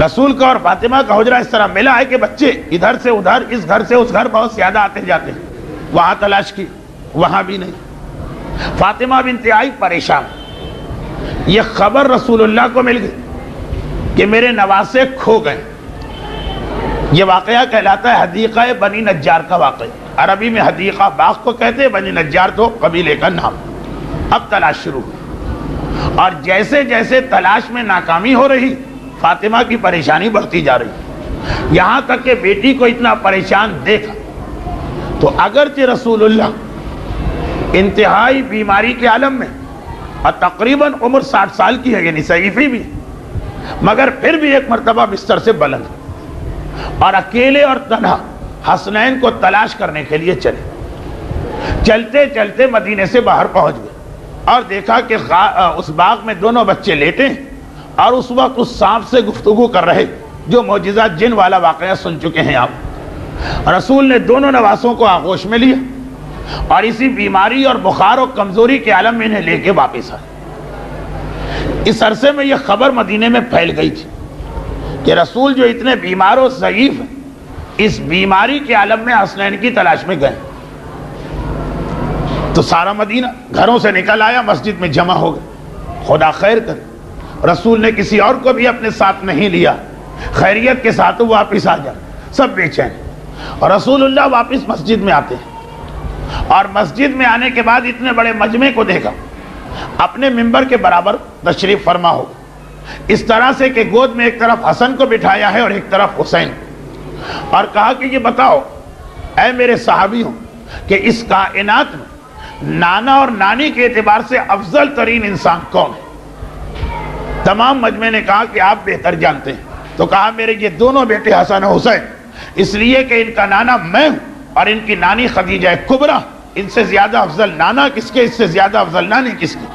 رسول کا اور فاطمہ کا حجرہ اس طرح ملا ہے کہ بچے ادھر سے ادھر، اس گھر سے اس گھر بہت زیادہ آتے جاتے ہیں۔ وہاں تلاش کی، وہاں بھی نہیں۔ فاطمہ بنت آئی پریشان، یہ خبر رسول اللہ کو مل گئی کہ میرے نواسے کھو گئے۔ یہ واقعہ کہلاتا ہے حدیقہ بنی نجار کا واقعہ۔ عربی میں حدیقہ باغ کو کہتے ہیں، بنی نجار تو قبیلے کا نام۔ اب تلاش شروع، اور جیسے جیسے تلاش میں ناکامی ہو رہی، فاطمہ کی پریشانی بڑھتی جا رہی، یہاں تک کہ بیٹی کو اتنا پریشان دیکھا تو اگرچہ رسول اللہ انتہائی بیماری کے عالم میں اور تقریباً عمر 60 سال کی ہے، یعنی ضعیفی بھی، مگر پھر بھی ایک مرتبہ بستر سے بلند اور اکیلے اور تنہا حسنین کو تلاش کرنے کے لیے چلے۔ چلتے چلتے مدینے سے باہر پہنچ گئے اور دیکھا کہ اس باغ میں دونوں بچے لیٹے اور اس وقت اس سانپ سے گفتگو کر رہے جو معجزہ جن والا واقعہ سن چکے ہیں آپ۔ رسول نے دونوں نواسوں کو آغوش میں لیا اور اسی بیماری اور بخار و کمزوری کے عالم میں انہیں لے کے واپس آئے۔ اس عرصے میں یہ خبر مدینے میں پھیل گئی تھی کہ رسول جو اتنے بیمار و ضعیف ہیں، اس بیماری کے عالم میں حسنین کی تلاش میں گئے۔ تو سارا مدینہ گھروں سے نکل آیا، مسجد میں جمع ہو گئے، خدا خیر کرے۔ رسول نے کسی اور کو بھی اپنے ساتھ نہیں لیا، خیریت کے ساتھ واپس آ جائے، سب بے چین۔ اور رسول اللہ واپس مسجد میں آتے ہیں، اور مسجد میں آنے کے بعد اتنے بڑے مجمع کو دیکھا، اپنے منبر کے برابر تشریف فرما ہو، اس طرح سے کہ گود میں ایک طرف حسن کو بٹھایا ہے اور ایک طرف حسین، اور کہا کہ یہ بتاؤ اے میرے صحابیوں، کہ اس کائنات میں نانا اور نانی کے اعتبار سے افضل ترین انسان کون ہے؟ تمام مجمع نے کہا کہ آپ بہتر جانتے ہیں. تو کہا میرے یہ دونوں بیٹے حسن و حسین، اس لیے کہ ان کا نانا میں ہوں اور ان کی نانی خدیجہ کبریٰ. ان سے زیادہ افضل نانا کس کے، اس سے زیادہ افضل نانی کس کی؟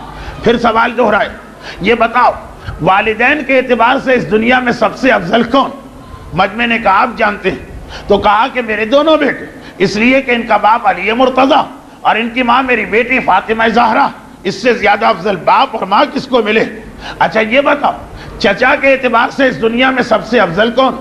پھر سوال دہرائے، یہ بتاؤ والدین کے اعتبار سے اس دنیا میں سب سے افضل کون؟ مجمع نے کہا آپ جانتے ہیں. تو کہا کہ میرے دونوں بیٹے، اس لیے کہ ان کا باپ علی مرتضیٰ اور ان کی ماں میری بیٹی فاطمہ زہرا. اس سے زیادہ افضل باپ اور ماں کس کو ملے؟ اچھا یہ بتاؤ چچا کے اعتبار سے اس دنیا میں سب سے افضل کون؟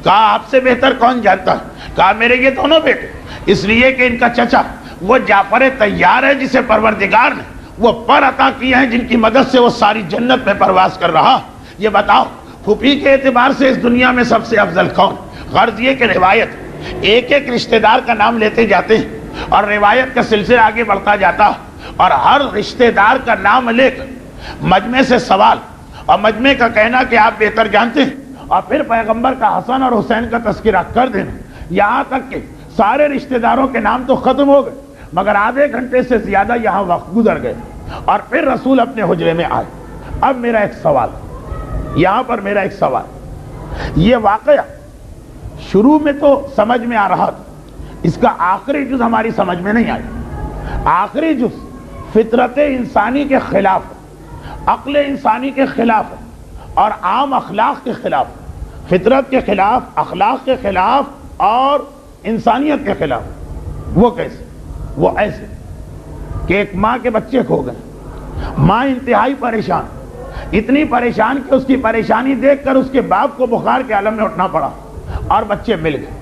کہا آپ سے بہتر کون جانتا ہے؟ کہا میرے یہ دونوں بیٹے، اس لیے کہ ان کا چچا وہ جعفر طیار ہے جسے پروردگار نے وہ پر عطا کیے ہیں، جن کی مدد سے وہ ساری جنت میں پرواز کر رہا. یہ بتاؤ پھوپھی کے اعتبار سے اس دنیا میں سب سے افضل کون؟ غرض یہ کہ روایت ایک ایک رشتہ دار کا نام لیتے جاتے ہیں اور روایت کا سلسلہ آگے بڑھتا جاتا، اور ہر رشتہ دار کا نام لے کر مجمع سے سوال اور مجمع کا کہنا کہ آپ بہتر جانتے ہیں، اور پھر پیغمبر کا حسن اور حسین کا تذکرہ کر دینا. یہاں تک کہ سارے رشتہ داروں کے نام تو ختم ہو گئے، مگر آدھے گھنٹے سے زیادہ یہاں وقت گزر گئے اور پھر رسول اپنے حجرے میں آئے. اب میرا ایک سوال، یہاں پر میرا ایک سوال، یہ واقعہ شروع میں تو سمجھ میں آ رہا تھا، اس کا آخری جز ہماری سمجھ میں نہیں آئی. آخری جز فطرت انسانی کے خلاف، عقل انسانی کے خلاف اور عام اخلاق کے خلاف، فطرت کے خلاف، اخلاق کے خلاف اور انسانیت کے خلاف. وہ کیسے؟ وہ ایسے کہ ایک ماں کے بچے کھو گئے، ماں انتہائی پریشان، اتنی پریشان کہ اس کی پریشانی دیکھ کر اس کے باپ کو بخار کے عالم میں اٹھنا پڑا اور بچے مل گئے.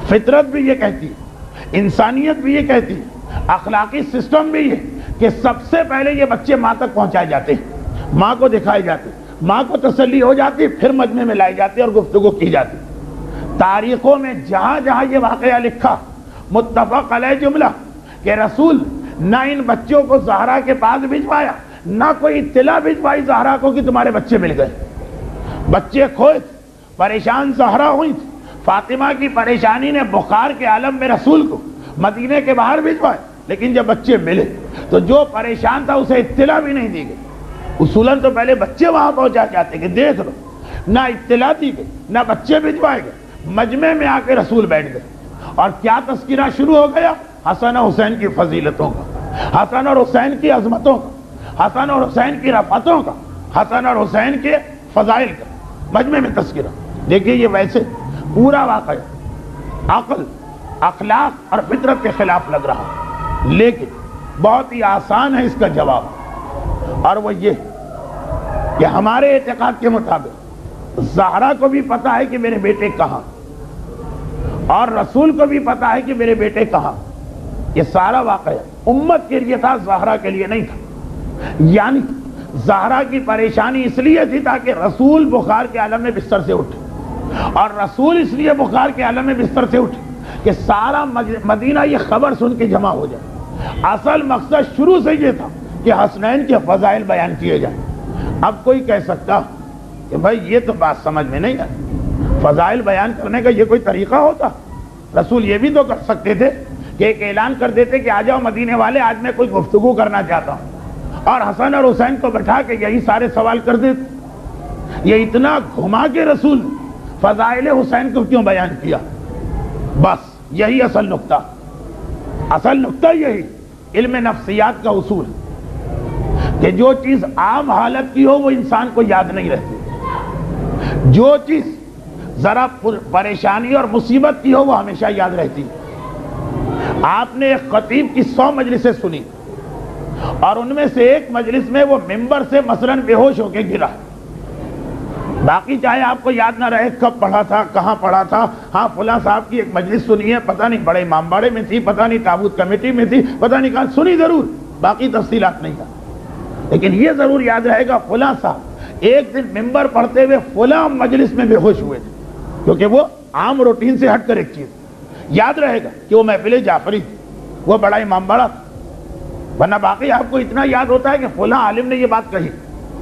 فطرت بھی یہ کہتی ہے، انسانیت بھی یہ کہتی ہے، اخلاقی سسٹم بھی یہ کہ سب سے پہلے یہ بچے ماں تک پہنچائے جاتے ہیں، ماں کو دکھائے جاتے ہیں، ماں کو تسلی ہو جاتی، پھر مجمع میں لائی جاتی اور گفتگو کی جاتی. تاریخوں میں جہاں جہاں یہ واقعہ لکھا، متفق علیہ جملہ کہ رسول نہ ان بچوں کو زہرا کے پاس بھجوایا، نہ کوئی اطلاع بھجوائی زہرا کو کہ تمہارے بچے مل گئے. بچے کھوئے، پریشان زہرا ہوئی تھی. فاطمہ کی پریشانی نے بخار کے عالم میں رسول کو مدینے کے باہر بھجوائے، لیکن جب بچے ملے تو جو پریشان تھا اسے اطلاع بھی نہیں دی گئی. اصولاً تو پہلے بچے وہاں پہنچا جاتے کہ دیکھ لو، نہ اطلاع دی گئی نہ بچے بھجوائے گئے. مجمع میں آ کے رسول بیٹھ گئے اور کیا تذکرہ شروع ہو گیا؟ حسن و حسین کی فضیلتوں کا، حسن اور حسین کی عظمتوں کا، حسن اور حسین کی رفعتوں کا، حسن اور حسین کے فضائل کا مجمع میں تذکرہ. دیکھیے یہ ویسے پورا واقعہ عقل، اخلاق اور فطرت کے خلاف لگ رہا، لیکن بہت ہی آسان ہے اس کا جواب، اور وہ یہ کہ ہمارے اعتقاد کے مطابق زہرا کو بھی پتا ہے کہ میرے بیٹے کہاں، اور رسول کو بھی پتا ہے کہ میرے بیٹے کہاں. یہ سارا واقعہ امت کے لیے تھا، زہرا کے لیے نہیں تھا. یعنی زہرا کی پریشانی اس لیے تھی تاکہ رسول بخار کے عالم میں بستر سے اٹھے، اور رسول اس لیے بخار کے عالم میں بستر سے اٹھے کہ سارا مدینہ یہ خبر سن کے جمع ہو جائے. اصل مقصد شروع سے یہ تھا کہ حسنین کے فضائل بیان کیے جائیں. اب کوئی کہہ سکتا کہ بھائی یہ تو بات سمجھ میں نہیں آئی، فضائل بیان کرنے کا یہ کوئی طریقہ ہوتا؟ رسول یہ بھی تو کر سکتے تھے کہ ایک اعلان کر دیتے کہ آ جاؤ مدینے والے، آج میں کوئی گفتگو کرنا چاہتا ہوں، اور حسن اور حسین کو بٹھا کے یہی سارے سوال کر دیتے. یہ اتنا گھما کے رسول فضائل حسین کو کیوں بیان کیا؟ بس یہی اصل نقطہ، اصل نقطہ یہی علم نفسیات کا اصول کہ جو چیز عام حالت کی ہو وہ انسان کو یاد نہیں رہتی، جو چیز ذرا پریشانی اور مصیبت کی ہو وہ ہمیشہ یاد رہتی. آپ نے ایک خطیب کی 100 مجلسیں سنی اور ان میں سے ایک مجلس میں وہ ممبر سے مثلاً بے ہوش ہو کے گرا. باقی چاہے آپ کو یاد نہ رہے کب پڑھا تھا، کہاں پڑھا تھا، ہاں فلاں صاحب کی ایک مجلس سنی ہے، پتہ نہیں بڑے امام باڑے میں تھی، پتہ نہیں تابوت کمیٹی میں تھی، پتہ نہیں کہاں سنی، ضرور باقی تفصیلات نہیں تھا، لیکن یہ ضرور یاد رہے گا فلاں صاحب ایک دن ممبر پڑھتے ہوئے فلاں مجلس میں بے ہوش ہوئے تھے، کیونکہ وہ عام روٹین سے ہٹ کر ایک چیز یاد رہے گا کہ وہ محفل جعفری تھی، وہ بڑا امام باڑا تھا. ورنہ باقی آپ کو اتنا یاد ہوتا ہے کہ فلاں عالم نے یہ بات کہی،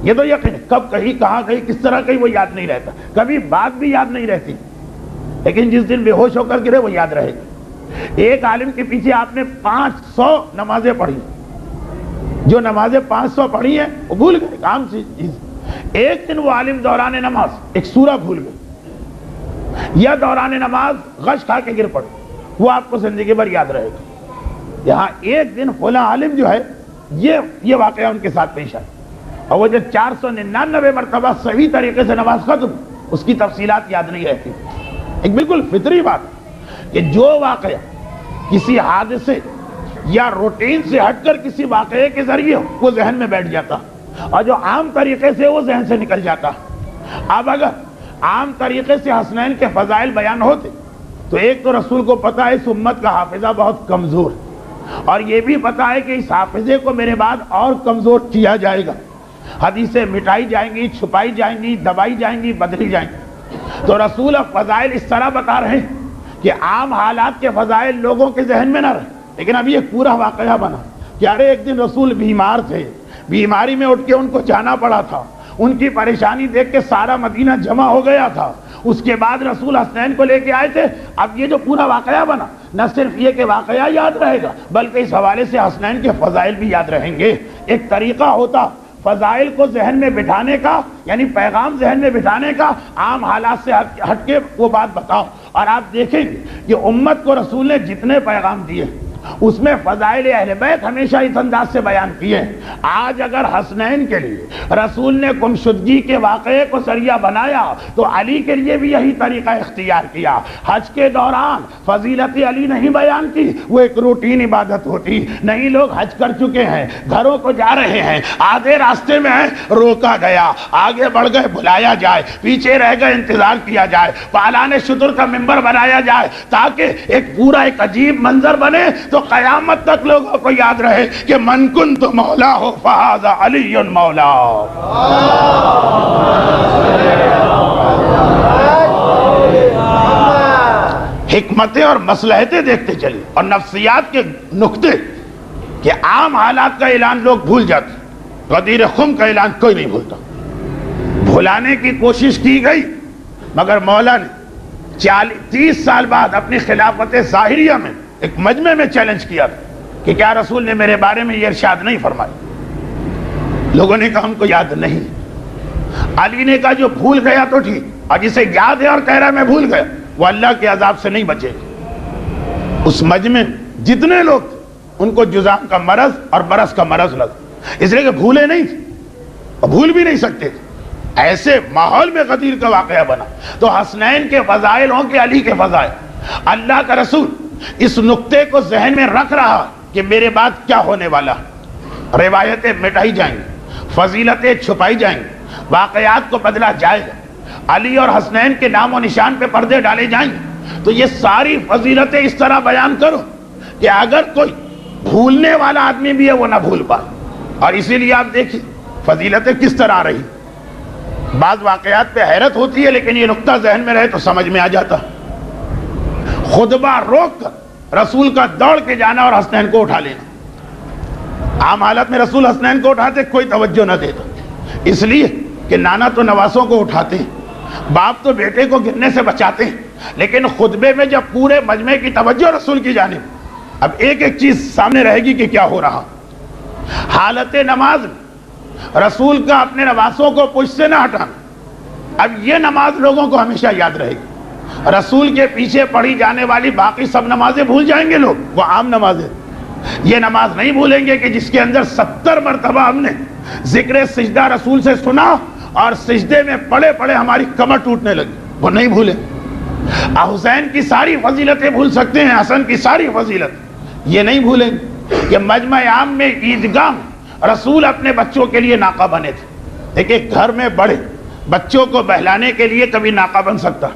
یہ تو یقین کب کہی، کہاں کہی، کس طرح کہی وہ یاد نہیں رہتا، کبھی بات بھی یاد نہیں رہتی، لیکن جس دن بے ہوش ہو کر گرے وہ یاد رہے گا. ایک عالم کے پیچھے آپ نے 500 نمازیں پڑھی، جو نمازیں 500 پڑھی ہیں وہ بھول گئے، عام سی چیز۔ ایک دن وہ عالم دوران نماز ایک سورہ بھول گئے، یا دوران نماز غش کھا کے گر پڑے، وہ آپ کو زندگی بھر یاد رہے گا۔ یہاں ایک دن فلاں عالم جو ہے یہ واقعہ ان کے ساتھ پیش آیا، اور وہ جو 499 مرتبہ صحیح طریقے سے نماز ختم، اس کی تفصیلات یاد نہیں رہتی۔ ایک بالکل فطری بات ہے کہ جو واقعہ کسی حادثے یا روٹین سے ہٹ کر کسی واقعے کے ذریعے وہ ذہن میں بیٹھ جاتا، اور جو عام طریقے سے وہ ذہن سے نکل جاتا۔ اب اگر عام طریقے سے حسنین کے فضائل بیان ہوتے تو ایک تو رسول کو پتا ہے اس امت کا حافظہ بہت کمزور ہے، اور یہ بھی پتا ہے کہ اس حافظے کو میرے بعد اور کمزور کیا جائے گا، حدیثیں مٹائی جائیں گی، چھپائی جائیں گی، دبائی جائیں گی، بدلی جائیں گی۔ تو رسول اب فضائل اس طرح بتا رہے ہیں کہ عام حالات کے فضائل لوگوں کے ذہن میں نہ رہے، لیکن اب یہ پورا واقعہ بنا کہ ارے ایک دن رسول بیمار تھے، بیماری میں اٹھ کے ان کو جانا پڑا تھا، ان کی پریشانی دیکھ کے سارا مدینہ جمع ہو گیا تھا، اس کے بعد رسول حسنین کو لے کے آئے تھے۔ اب یہ جو پورا واقعہ بنا، نہ صرف یہ کہ واقعہ یاد رہے گا بلکہ اس حوالے سے حسنین کے فضائل بھی یاد رہیں گے۔ ایک طریقہ ہوتا فضائل کو ذہن میں بٹھانے کا، یعنی پیغام ذہن میں بٹھانے کا، عام حالات سے ہٹ کے وہ بات بتاؤ، اور آپ دیکھیں گے کہ امت کو رسول نے جتنے پیغام دیے اس میں فضائل اہل بیت ہمیشہ اس انداز سے بیان کیے۔ آج اگر حسنین کے لیے رسول نے گمشدگی کے واقعے کو ذریعہ بنایا تو علی کے لیے بھی یہی طریقہ اختیار کیا۔ حج کے دوران فضیلت علی نہیں بیان کی، وہ ایک روٹین عبادت ہوتی، نہیں لوگ حج کر چکے ہیں، گھروں کو جا رہے ہیں، آدھے راستے میں روکا گیا، آگے بڑھ گئے بلایا جائے، پیچھے رہ گئے انتظار کیا جائے، پالان شتر کا منبر بنایا جائے، تاکہ ایک پورا ایک عجیب منظر بنے تو قیامت تک لوگوں کو یاد رہے کہ من کنت مولا ہو فہذا علی مولا۔ حکمتیں اور مصلحتیں دیکھتے چلے، اور نفسیات کے نقطے کہ عام حالات کا اعلان لوگ بھول جاتے، غدیر خم کا اعلان کوئی نہیں بھولتا۔ بھلانے کی کوشش کی گئی، مگر مولا نے 30 سال بعد اپنی خلافت ظاہریہ میں ایک مجمع میں چیلنج کیا کہ کیا رسول نے میرے بارے میں یہ ارشاد نہیں فرمایا؟ لوگوں نے کہا ہم کو یاد نہیں۔ علی نے کہا جو بھول گیا تو ٹھیک، اور جسے یاد ہے اور کہہ رہا ہے میں بھول گیا، وہ اللہ کے عذاب سے نہیں بچے گا۔ اس مجمع میں جتنے لوگ تھے ان کو جذام کا مرض اور برس کا مرض لگا، اس لیے کہ بھولے نہیں تھے اور بھول بھی نہیں سکتے تھے۔ ایسے ماحول میں غدیر کا واقعہ بنا تو حسنین کے فضائل ہوں کہ علی کے فضائل، اللہ کا رسول اس نقطے کو ذہن میں رکھ رہا کہ میرے بعد کیا ہونے والا، روایتیں مٹائی جائیں گی، فضیلتیں چھپائی جائیں گی، واقعات کو بدلا جائے گا، علی اور حسنین کے نام و نشان پہ پردے ڈالے جائیں گے۔ تو یہ ساری فضیلتیں اس طرح بیان کرو کہ اگر کوئی بھولنے والا آدمی بھی ہے وہ نہ بھول پائے۔ اور اسی لیے آپ دیکھیں فضیلتیں کس طرح رہی، بعض واقعات پہ حیرت ہوتی ہے لیکن یہ نقطہ ذہن میں رہے تو سمجھ میں آ جاتا۔ خطبہ روک کر رسول کا دوڑ کے جانا اور حسنین کو اٹھا لینا۔ عام حالت میں رسول حسنین کو اٹھاتے کوئی توجہ نہ دیتا، اس لیے کہ نانا تو نواسوں کو اٹھاتے ہیں، باپ تو بیٹے کو گرنے سے بچاتے ہیں، لیکن خطبے میں جب پورے مجمع کی توجہ رسول کی جانب، اب ایک ایک چیز سامنے رہے گی کہ کیا ہو رہا۔ حالت نماز میں رسول کا اپنے نواسوں کو پشت سے نہ ہٹانا، اب یہ نماز لوگوں کو ہمیشہ یاد رہے گی۔ رسول کے پیچھے پڑھی جانے والی باقی سب نمازیں بھول جائیں گے لوگ، وہ عام نمازیں، یہ نماز نہیں بھولیں گے کہ جس کے اندر 70 مرتبہ ہم نے ذکر سجدہ رسول سے سنا اور سجدے میں پڑے پڑے ہماری کمر ٹوٹنے لگی، وہ نہیں بھولیں۔ حسین کی ساری فضیلتیں بھول سکتے ہیں، حسن کی ساری فضیلت یہ نہیں بھولیں گے کہ مجمع عام میں عیدگاہ میں رسول اپنے بچوں کے لیے ناقہ بنے تھے۔ دیکھیں گھر میں بڑے بچوں کو بہلانے کے لیے کبھی ناقہ بن سکتا،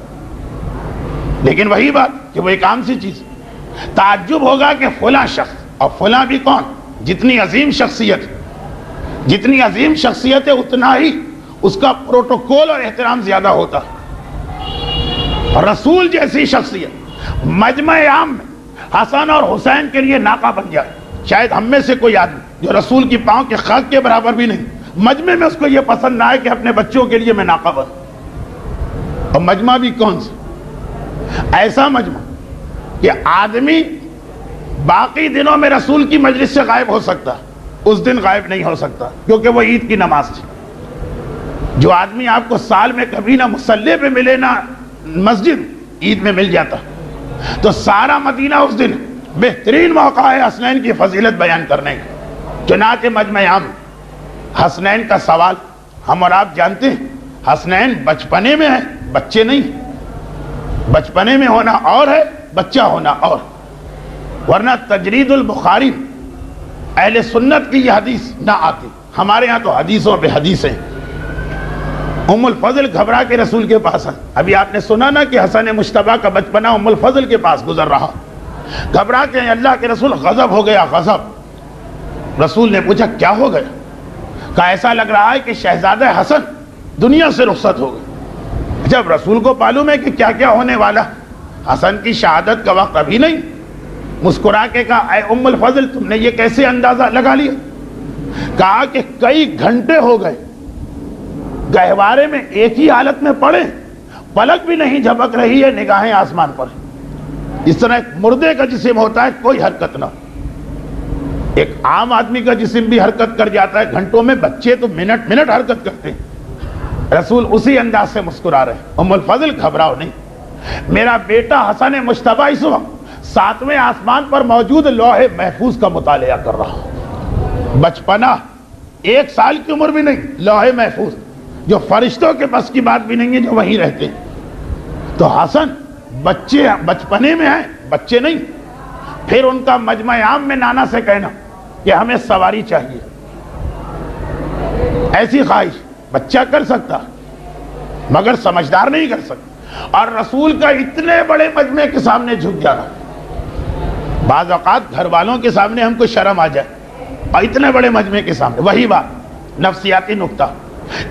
لیکن وہی بات کہ وہ ایک عام سی چیز، تعجب ہوگا کہ فلاں شخص، اور فلاں بھی کون، جتنی عظیم شخصیت، جتنی عظیم شخصیت ہے اتنا ہی اس کا پروٹوکول اور احترام زیادہ ہوتا۔ رسول جیسی شخصیت مجمع عام میں حسن اور حسین کے لیے ناقہ بن جائے، شاید ہم میں سے کوئی آدمی جو رسول کی پاؤں کے خاک کے برابر بھی نہیں، مجمع میں اس کو یہ پسند نہ آئے کہ اپنے بچوں کے لیے میں ناقہ بنوں۔ اور مجمع بھی کون سا؟ ایسا مجمع کہ آدمی باقی دنوں میں رسول کی مجلس سے غائب ہو سکتا، اس دن غائب نہیں ہو سکتا، کیونکہ وہ عید کی نماز تھی۔ جو آدمی آپ کو سال میں کبھی نہ مصلی پہ ملے نہ مسجد، عید میں مل جاتا، تو سارا مدینہ اس دن بہترین موقع ہے حسنین کی فضیلت بیان کرنے کا۔ چنانچہ مجمع عام حسنین کا سوال ہم اور آپ جانتے ہیں، حسنین بچپنے میں ہے، بچے نہیں۔ بچپنے میں ہونا اور ہے، بچہ ہونا اور، ورنہ تجرید البخاری اہل سنت کی یہ حدیث نہ آتی۔ ہمارے ہاں تو حدیثوں پہ حدیثیں۔ ام الفضل گھبرا کے رسول کے پاس ہیں۔ ابھی آپ نے سنا نا کہ حسن مجتبیٰ کا بچپنا ام الفضل کے پاس گزر رہا۔ گھبرا کے اللہ کے رسول غضب ہو گیا، غضب۔ رسول نے پوچھا کیا ہو گیا؟ کہا ایسا لگ رہا ہے کہ شہزادہ حسن دنیا سے رخصت ہو گئے۔ جب رسول کو معلوم ہے کہ کیا کیا ہونے والا، حسن کی شہادت کا وقت ابھی نہیں، مسکرا کے کہا اے ام الفضل تم نے یہ کیسے اندازہ لگا لیا؟ کہا کہ کئی گھنٹے ہو گئے گہوارے میں ایک ہی حالت میں پڑے، پلک بھی نہیں جھپک رہی ہے، نگاہیں آسمان پر۔ اس طرح ایک مردے کا جسم ہوتا ہے، کوئی حرکت نہ، ایک عام آدمی کا جسم بھی حرکت کر جاتا ہے گھنٹوں میں، بچے تو منٹ منٹ حرکت کرتے ہیں۔ رسول اسی انداز سے مسکرا رہے۔ ام الفضل گھبراؤ نہیں، میرا بیٹا حسن مجتبیٰ اس وقت 7ویں آسمان پر موجود لوح محفوظ کا مطالعہ کر رہا۔ بچپنا 1 سال کی عمر بھی نہیں، لوح محفوظ جو فرشتوں کے بس کی بات بھی نہیں ہے، جو وہیں رہتے ہیں۔ تو حسن بچے بچپنے میں ہیں، بچے نہیں۔ پھر ان کا مجمع عام میں نانا سے کہنا کہ ہمیں سواری چاہیے، ایسی خواہش بچہ کر سکتا مگر سمجھدار نہیں کر سکتا۔ اور رسول کا اتنے بڑے مجمع کے سامنے جھک جانا، بعض اوقات گھر والوں کے سامنے ہم کو شرم آ جائے، اور اتنے بڑے مجمع کے سامنے، وہی بات نفسیاتی نقطہ۔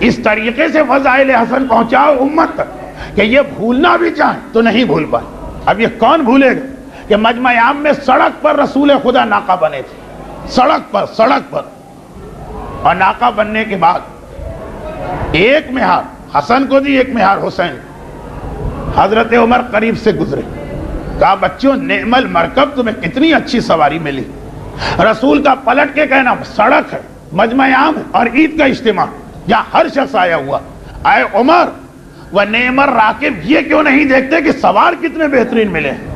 اس طریقے سے فضائل حسن پہنچاؤ امت تک کہ یہ بھولنا بھی چاہیں تو نہیں بھول پائے۔ اب یہ کون بھولے گا کہ مجمع عام میں سڑک پر رسول خدا ناقہ بنے تھے، سڑک پر، اور ناقہ بننے کے بعد ایک مہار حسن کو دی، ایک مہار حسین۔ حضرت عمر قریب سے گزرے، کہا بچوں نعم المرکب، تمہیں کتنی اچھی سواری ملی۔ رسول کا پلٹ کے کہنا سڑک ہے، مجمع عام ہے اور عید کا اجتماع، جہاں ہر شخص آیا ہوا، اے عمر و نعم الراکب، یہ کیوں نہیں دیکھتے کہ سوار کتنے بہترین ملے ہیں؟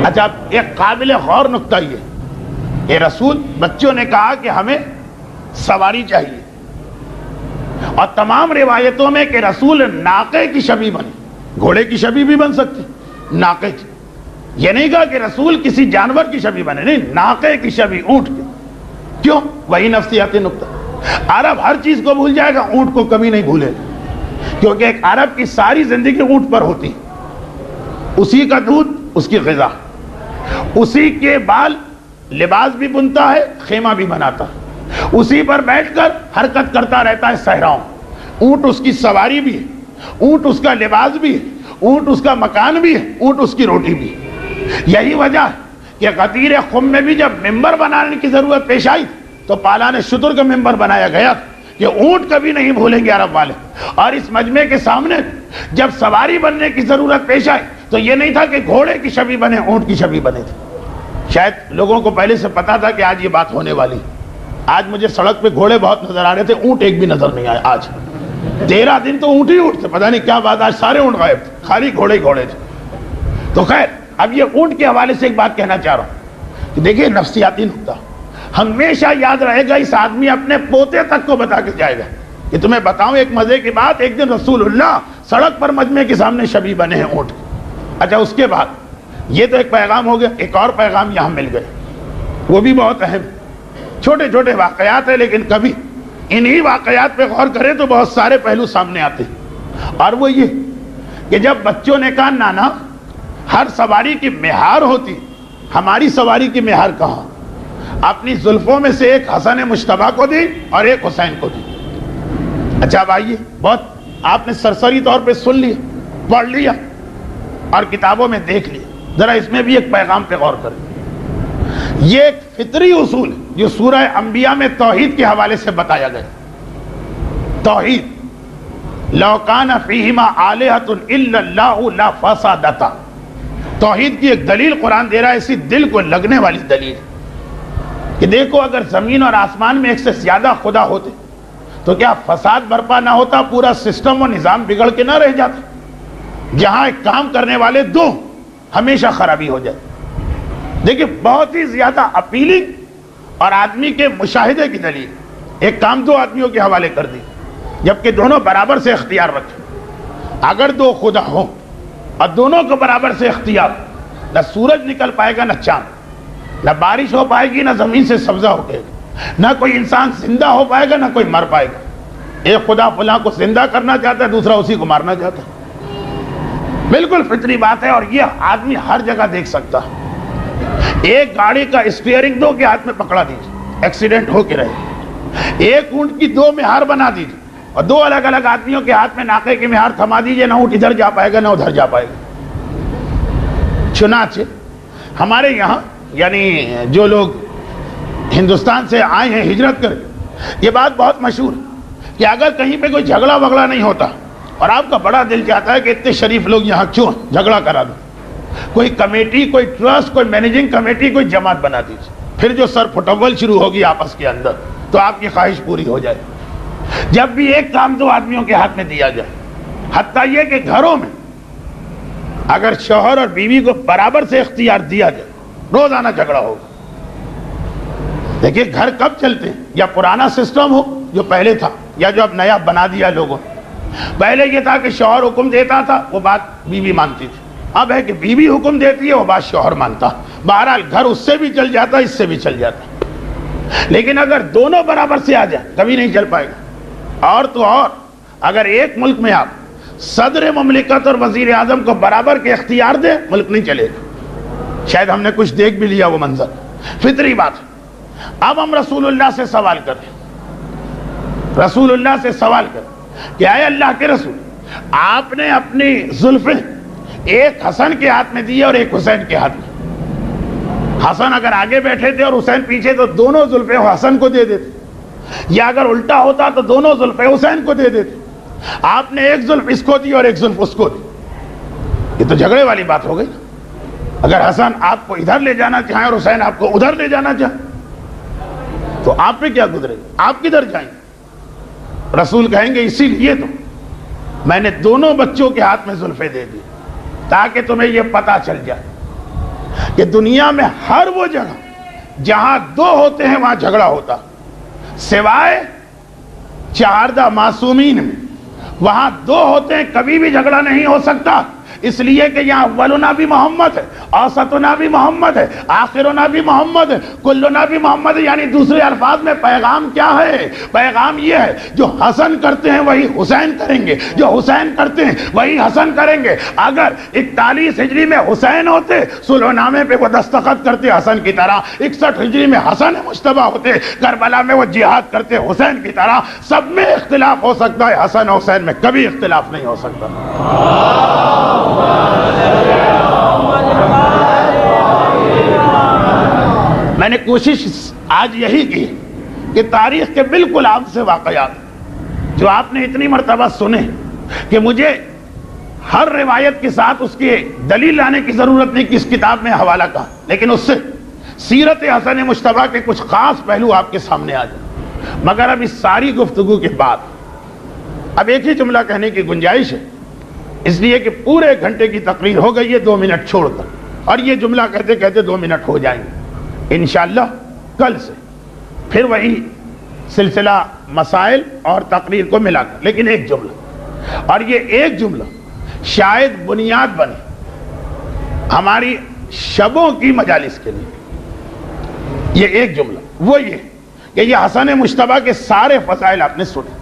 اچھا ایک قابل غور نکتہ یہ کہ رسول بچوں نے کہا کہ ہمیں سواری چاہیے، اور تمام روایتوں میں کہ رسول ناقے کی شبیہ بنے، گھوڑے کی شبیہ بھی بن سکتی، ناقے کی، یہ نہیں کہا کہ رسول کسی جانور کی شبیہ بنے، نہیں، ناقے کی شبیہ، اونٹ کی۔ کیوں؟ وہی نفسیاتی نقطہ۔ عرب ہر چیز کو بھول جائے گا، اونٹ کو کبھی نہیں بھولے گا، کیونکہ ایک عرب کی ساری زندگی اونٹ پر ہوتی، اسی کا دودھ اس کی غذا، اسی کے بال لباس بھی بنتا ہے، خیمہ بھی بناتا ہے، اسی پر بیٹھ کر حرکت کرتا رہتا ہے صحراؤں۔ اونٹ اس کی سواری بھی ہے، اونٹ اس کا لباس بھی ہے، اونٹ اس کا مکان بھی ہے، اونٹ اس کی روٹی بھی ہے۔ یہی وجہ ہے کہ غدیر خم میں بھی جب ممبر بنانے کی ضرورت پیش آئی تو پالان شتر کا ممبر بنایا گیا کہ اونٹ کبھی نہیں بھولیں گے عرب والے۔ اور اس مجمع کے سامنے جب سواری بننے کی ضرورت پیش آئی تو یہ نہیں تھا کہ گھوڑے کی شبیہ بنے، اونٹ کی شبیہ بنے تھے۔ شاید لوگوں کو پہلے سے پتا تھا کہ آج یہ بات ہونے والی۔ آج مجھے سڑک پہ گھوڑے بہت نظر آ رہے تھے، اونٹ ایک بھی نظر نہیں آئے۔ آج 13 دن تو اونٹ ہی اونٹ تھے، پتہ نہیں کیا بات، آج سارے اونٹ غائب تھے، خالی گھوڑے ہی گھوڑے تھے۔ تو خیر اب یہ اونٹ کے حوالے سے ایک بات کہنا چاہ رہا ہوں کہ دیکھیے نفسیاتی نقطہ ہمیشہ یاد رہے گا، اس آدمی اپنے پوتے تک کو بتا کے جائے گا کہ تمہیں بتاؤں ایک مزے کی بات، ایک دن رسول اللہ سڑک پر مجمع کے سامنے شبیہ بنے ہیں اونٹ کی۔ اچھا اس کے بعد یہ تو ایک پیغام ہو گیا، ایک اور پیغام یہاں مل گئے، وہ بھی بہت اہم، چھوٹے چھوٹے واقعات ہیں لیکن کبھی انہی واقعات پہ غور کریں تو بہت سارے پہلو سامنے آتے ہیں۔ اور وہ یہ کہ جب بچوں نے کہا نانا ہر سواری کی مہار ہوتی، ہماری سواری کی مہار کہاں؟ اپنی زلفوں میں سے ایک حسن مجتبیٰ کو دی اور ایک حسین کو دی۔ اچھا اب آئیے، بہت آپ نے سرسری طور پہ سن لیا، پڑھ لیا اور کتابوں میں دیکھ لیا، ذرا اس میں بھی ایک پیغام پہ غور کریں۔ یہ ایک فطری اصول جو سورہ انبیاء میں توحید کے حوالے سے بتایا گیا۔ توحید لو کان فیہما آلہۃ الا اللہ لفسدتا. توحید کی ایک دلیل قرآن دے رہا ہے، اسی دل کو لگنے والی دلیل کہ دیکھو اگر زمین اور آسمان میں ایک سے زیادہ خدا ہوتے تو کیا فساد برپا نہ ہوتا، پورا سسٹم و نظام بگڑ کے نہ رہ جاتا. جہاں ایک کام کرنے والے دو ہمیشہ خرابی ہو جائے. دیکھیں بہت ہی زیادہ اپیلنگ اور آدمی کے مشاہدے کی دلیل. ایک کام دو آدمیوں کے حوالے کر دی جبکہ دونوں برابر سے اختیار رکھیں. اگر دو خدا ہوں اور دونوں کو برابر سے اختیار، نہ سورج نکل پائے گا نہ چاند، نہ بارش ہو پائے گی نہ زمین سے سبزہ اگے گا، نہ کوئی انسان زندہ ہو پائے گا نہ کوئی مر پائے گا. ایک خدا فلاں کو زندہ کرنا چاہتا ہے، دوسرا اسی کو مارنا چاہتا ہے. بالکل فطری بات ہے اور یہ آدمی ہر جگہ دیکھ سکتا ہے. ایک گاڑی کا اسٹیئرنگ دو کے ہاتھ میں پکڑا دیجیے، ایکسیڈنٹ ہو کے رہے. ایک اونٹ کی دو مہار بنا دیجیے اور دو الگ الگ آدمیوں کے ہاتھ میں ناقے کی مہار تھما دیجیے، نہ اونٹ ادھر جا پائے گا نہ ادھر جا پائے گا. چنانچہ ہمارے یہاں یعنی جو لوگ ہندوستان سے آئے ہیں ہجرت کر، یہ بات بہت مشہور کہ اگر کہیں پہ کوئی جھگڑا وگڑا نہیں ہوتا اور آپ کا بڑا دل چاہتا ہے کہ اتنے شریف لوگ یہاں کیوں جھگڑا کرا دو، کوئی کمیٹی، کوئی ٹرسٹ، کوئی مینیجنگ کمیٹی، کوئی جماعت بنا دیجیے. پھر جو سر پھٹول شروع ہوگی آپس کے اندر تو آپ کی خواہش پوری ہو جائے. جب بھی ایک کام دو آدمیوں کے ہاتھ میں دیا جائے، حتیٰ یہ کہ گھروں میں اگر شوہر اور بیوی کو برابر سے اختیار دیا جائے، روزانہ جھگڑا ہوگا. دیکھیے گھر کب چلتے ہیں، یا پرانا سسٹم ہو جو پہلے تھا یا جو اب نیا بنا دیا لوگوں نے. پہلے یہ تھا کہ شوہر حکم دیتا تھا، وہ بات بیوی مانتی تھی. اب ہے کہ بیوی حکم دیتی ہے، وہ بات شوہر مانتا. بہرحال گھر اس سے بھی چل جاتا، اس سے بھی چل جاتا. لیکن اگر دونوں برابر سے آ جائیں کبھی نہیں چل پائے گا. اور تو اور اگر ایک ملک میں آپ صدر مملکت اور وزیر اعظم کو برابر کے اختیار دیں، ملک نہیں چلے گا. شاید ہم نے کچھ دیکھ بھی لیا وہ منظر، فطری بات ہے. اب ہم رسول اللہ سے سوال کریں، رسول اللہ سے سوال کریں کہ اے اللہ کے رسول، آپ نے اپنی زلفیں ایک حسن کے ہاتھ میں دی اور ایک حسین کے ہاتھ میں. حسن اگر آگے بیٹھے تھے اور حسین پیچھے تو دونوں زلفیں حسن کو دے دیتے، یا اگر الٹا ہوتا تو دونوں زلفیں حسین کو دے دیتے. آپ نے ایک زلف اس کو دی اور ایک زلف اس کو دی. یہ تو جھگڑے والی بات ہو گئی. اگر حسن آپ کو ادھر لے جانا چاہیں اور حسین آپ کو ادھر لے جانا چاہیں تو آپ پہ کیا گزرے گا، آپ کدھر جائیں گے؟ رسول کہیں گے اسی لیے تو میں نے دونوں بچوں کے ہاتھ میں زلفیں دے دی تاکہ تمہیں یہ پتا چل جائے کہ دنیا میں ہر وہ جگہ جہاں دو ہوتے ہیں وہاں جھگڑا ہوتا، سوائے چہاردہ معصومین میں وہاں دو ہوتے ہیں کبھی بھی جھگڑا نہیں ہو سکتا. اس لیے کہ یہاں اولنا بھی محمد ہے، اوسطنا بھی محمد ہے، آخرنا بھی محمد ہے، کلنا بھی محمد ہے. یعنی دوسرے الفاظ میں پیغام کیا ہے؟ پیغام یہ ہے جو حسن کرتے ہیں وہی حسین کریں گے، جو حسین کرتے ہیں وہی حسن کریں گے. اگر 41 ہجری میں حسین ہوتے صلح نامے پہ وہ دستخط کرتے حسن کی طرح، 61 ہجری میں حسن مجتبیٰ ہوتے کربلا میں وہ جہاد کرتے حسین کی طرح. سب میں اختلاف ہو سکتا ہے، حسن و حسین میں کبھی اختلاف نہیں ہو سکتا. میں نے کوشش آج یہی کی کہ تاریخ کے بالکل عام سے واقعات جو آپ نے اتنی مرتبہ سنے کہ مجھے ہر روایت کے ساتھ اس کی دلیل لانے کی ضرورت نہیں کہ اس کتاب میں حوالہ کہا، لیکن اس سے سیرت حسن مجتبیٰ کے کچھ خاص پہلو آپ کے سامنے آ جائیں. مگر اب اس ساری گفتگو کے بعد اب ایک ہی جملہ کہنے کی گنجائش ہے، اس لیے کہ پورے گھنٹے کی تقریر ہو گئی ہے 2 منٹ چھوڑ کر، اور یہ جملہ کہتے کہتے 2 منٹ ہو جائیں گے انشاءاللہ. کل سے پھر وہی سلسلہ مسائل اور تقریر کو ملا کر، لیکن ایک جملہ، اور یہ ایک جملہ شاید بنیاد بنے ہماری شبوں کی مجالس کے لیے. یہ ایک جملہ وہ یہ کہ یہ حسن مجتبیٰ کے سارے فضائل آپ نے سنے،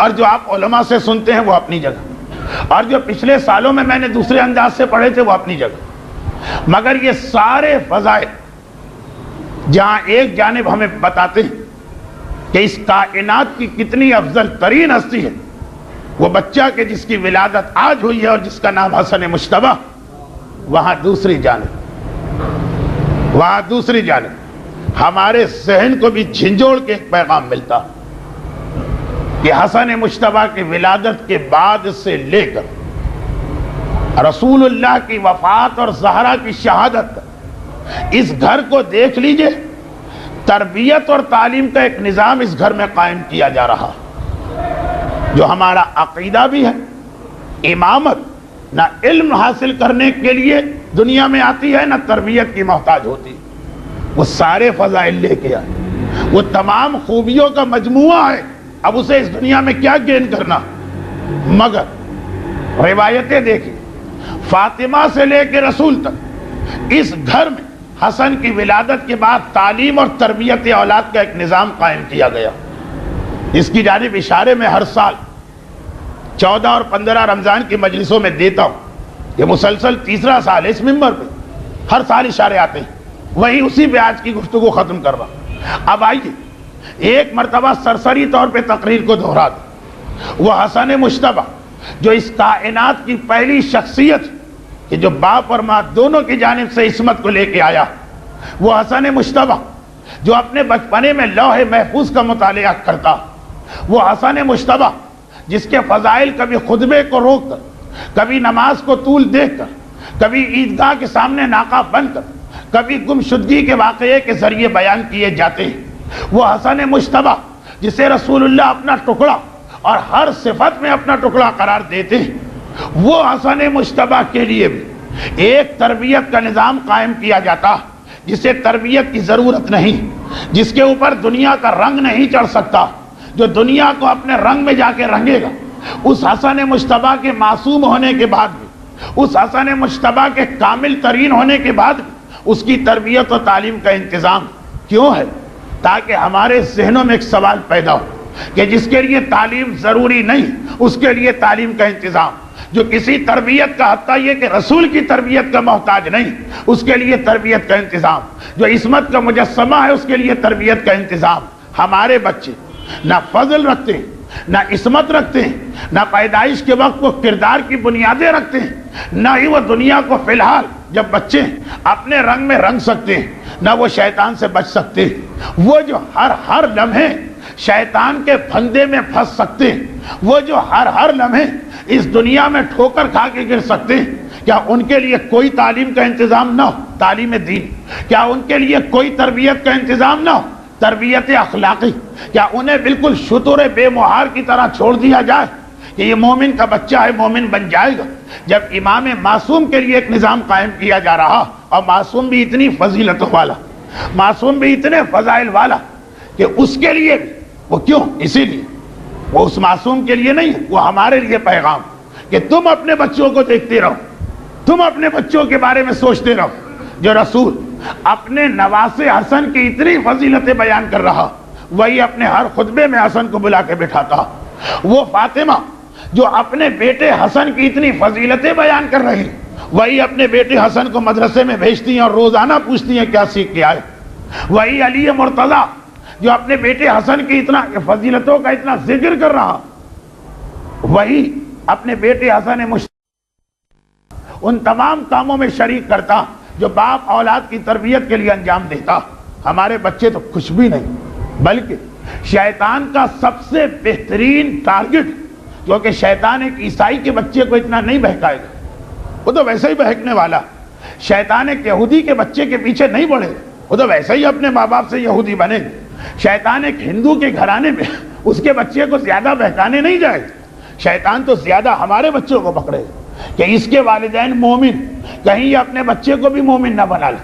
اور جو آپ علماء سے سنتے ہیں وہ اپنی جگہ، اور جو پچھلے سالوں میں نے دوسرے انداز سے پڑھے تھے وہ اپنی جگہ. مگر یہ سارے فضائل جہاں ایک جانب ہمیں بتاتے ہیں کہ اس کائنات کی کتنی افضل ترین ہستی ہے وہ بچہ کہ جس کی ولادت آج ہوئی ہے اور جس کا نام حسن مجتبیٰ، وہاں دوسری جانب ہمارے ذہن کو بھی جھنجھوڑ کے ایک پیغام ملتا کہ حسن مجتبیٰ کی ولادت کے بعد سے لے کر رسول اللہ کی وفات اور زہرا کی شہادت تک اس گھر کو دیکھ لیجئے، تربیت اور تعلیم کا ایک نظام اس گھر میں قائم کیا جا رہا، جو ہمارا عقیدہ بھی ہے۔ امامت نہ علم حاصل کرنے کے لیے دنیا میں آتی ہے، نہ تربیت کی محتاج ہوتی، وہ سارے فضائل لے کے آئے، وہ تمام خوبیوں کا مجموعہ ہے۔ اب اسے اس دنیا میں کیا گین کرنا؟ مگر روایتیں دیکھیں، فاطمہ سے لے کے رسول تک اس گھر میں حسن کی ولادت کے بعد تعلیم اور تربیت اولاد کا ایک نظام قائم کیا گیا۔ اس کی جانب اشارے میں ہر سال 14 اور 15 رمضان کی مجلسوں میں دیتا ہوں، یہ مسلسل تیسرا سال ہے اس منبر پہ، ہر سال اشارے آتے ہیں، وہی اسی پہ آج کی گفتگو ختم کروا۔ اب آئیے ایک مرتبہ سرسری طور پہ تقریر کو دہرا دیں۔ وہ حسن مجتبیٰ جو اس کائنات کی پہلی شخصیت کہ جو باپ اور ماں دونوں کی جانب سے عصمت کو لے کے آیا، وہ حسن مجتبیٰ جو اپنے بچپنے میں لوح محفوظ کا مطالعہ کرتا، وہ حسن مجتبیٰ جس کے فضائل کبھی خطبے کو روک کر، کبھی نماز کو طول دیکھ کر، کبھی عیدگاہ کے سامنے ناقہ بن کر، کبھی گمشدگی کے واقعے کے ذریعے بیان کیے جاتے ہیں۔ وہ حسن مجتبیٰ جسے رسول اللہ اپنا ٹکڑا اور ہر صفت میں اپنا ٹکڑا قرار دیتے ہیں، وہ حسن مجتبیٰ کے لیے بھی ایک تربیت کا نظام قائم کیا جاتا، جسے تربیت کی ضرورت نہیں، جس کے اوپر دنیا کا رنگ نہیں چڑھ سکتا، جو دنیا کو اپنے رنگ میں جا کے رنگے گا۔ اس حسن مجتبیٰ کے معصوم ہونے کے بعد بھی، اس حسن مجتبیٰ کے کامل ترین ہونے کے بعد بھی اس کی تربیت و تعلیم کا انتظام کیوں ہے؟ تاکہ ہمارے ذہنوں میں ایک سوال پیدا ہو کہ جس کے لیے تعلیم ضروری نہیں، اس کے لیے تعلیم کا انتظام، جو کسی تربیت کا حتیٰ یہ کہ رسول کی تربیت کا محتاج نہیں، اس کے لیے تربیت کا انتظام، جو عصمت کا مجسمہ ہے اس کے لیے تربیت کا انتظام۔ ہمارے بچے نہ فضل رکھتے ہیں، نہ عصمت رکھتے ہیں، نہ پیدائش کے وقت وہ کردار کی بنیادیں رکھتے ہیں، نہ ہی وہ دنیا کو فی الحال جب بچے اپنے رنگ میں رنگ سکتے ہیں، نہ وہ شیطان سے بچ سکتے ہیں۔ وہ جو ہر لمحے شیطان کے پھندے میں پھنس سکتے ہیں، وہ جو ہر لمحے اس دنیا میں ٹھوکر کھا کے گر سکتے ہیں، کیا ان کے لیے کوئی تعلیم کا انتظام نہ ہو؟ تعلیم دین۔ کیا ان کے لیے کوئی تربیت کا انتظام نہ ہو؟ تربیت اخلاقی۔ کیا انہیں بالکل شتر بے مہار کی طرح چھوڑ دیا جائے کہ یہ مومن کا بچہ ہے، مومن بن جائے گا؟ جب امام معصوم کے لیے ایک نظام قائم کیا جا رہا، اور معصوم بھی اتنی فضیلتوں والا، معصوم بھی اتنے فضائل والا کہ اس کے لیے بھی وہ کیوں؟ اسی لیے وہ اس معصوم کے لیے نہیں، وہ ہمارے لیے پیغام کہ تم اپنے بچوں کو دیکھتے رہو، تم اپنے بچوں کے بارے میں سوچتے رہو۔ جو رسول اپنے نواسے حسن کی اتنی فضیلتیں بیان کر رہا، وہی اپنے ہر خطبے میں حسن کو بلا کے بٹھاتا۔ وہ فاطمہ جو اپنے بیٹے حسن کی اتنی فضیلتیں بیان کر رہی، وہی اپنے بیٹے حسن کو مدرسے میں بھیجتی ہیں اور روزانہ پوچھتی ہیں کیا سیکھ کے آئے۔ وہی علی مرتضیٰ جو اپنے بیٹے حسن کی اتنا فضیلتوں کا اتنا ذکر کر رہا، وہی اپنے بیٹے حسن ان تمام کاموں میں شریک کرتا جو باپ اولاد کی تربیت کے لیے انجام دیتا۔ ہمارے بچے تو کچھ بھی نہیں، بلکہ شیطان کا سب سے بہترین ٹارگٹ، کیونکہ شیطان ایک عیسائی کے بچے کو اتنا نہیں بہکائے گا، وہ تو ویسے ہی بہکنے والا۔ شیطان ایک یہودی کے بچے کے پیچھے نہیں بڑھے گا، وہ تو ویسے ہی اپنے ماں باپ سے یہودی بنے گا۔ شیطان ایک ہندو کے گھرانے میں اس کے بچے کو زیادہ بہکانے نہیں جائے گا، شیطان تو زیادہ ہمارے بچوں کو پکڑے گا کہ اس کے والدین مومن، کہیں یہ اپنے بچے کو بھی مومن نہ بنا لے،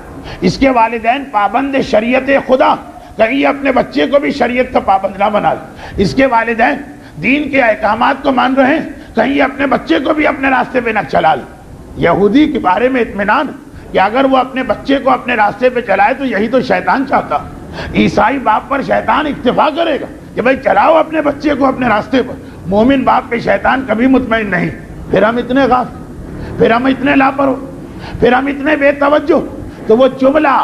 اس کے والدین پابند شریعت خدا، کہیں یہ اپنے بچے کو بھی شریعت کا پابند نہ بنا لے، اس کے والدین دین کے احکامات کو مان رہے ہیں، کہیں یہ اپنے بچے کو بھی اپنے راستے پہ نہ چلا لے۔ یہودی کے بارے میں اطمینان کہ اگر وہ اپنے بچے کو اپنے راستے پہ چلائے تو یہی تو شیطان چاہتا۔ عیسائی باپ پر شیطان اکتفا کرے گا کہ بھائی چلاؤ اپنے بچے کو اپنے راستے پر، مومن باپ پہ شیطان کبھی مطمئن نہیں۔ پھر ہم اتنے غافل، پھر ہم اتنے لاپرواہ، پھر ہم اتنے بے توجہ۔ تو وہ جملہ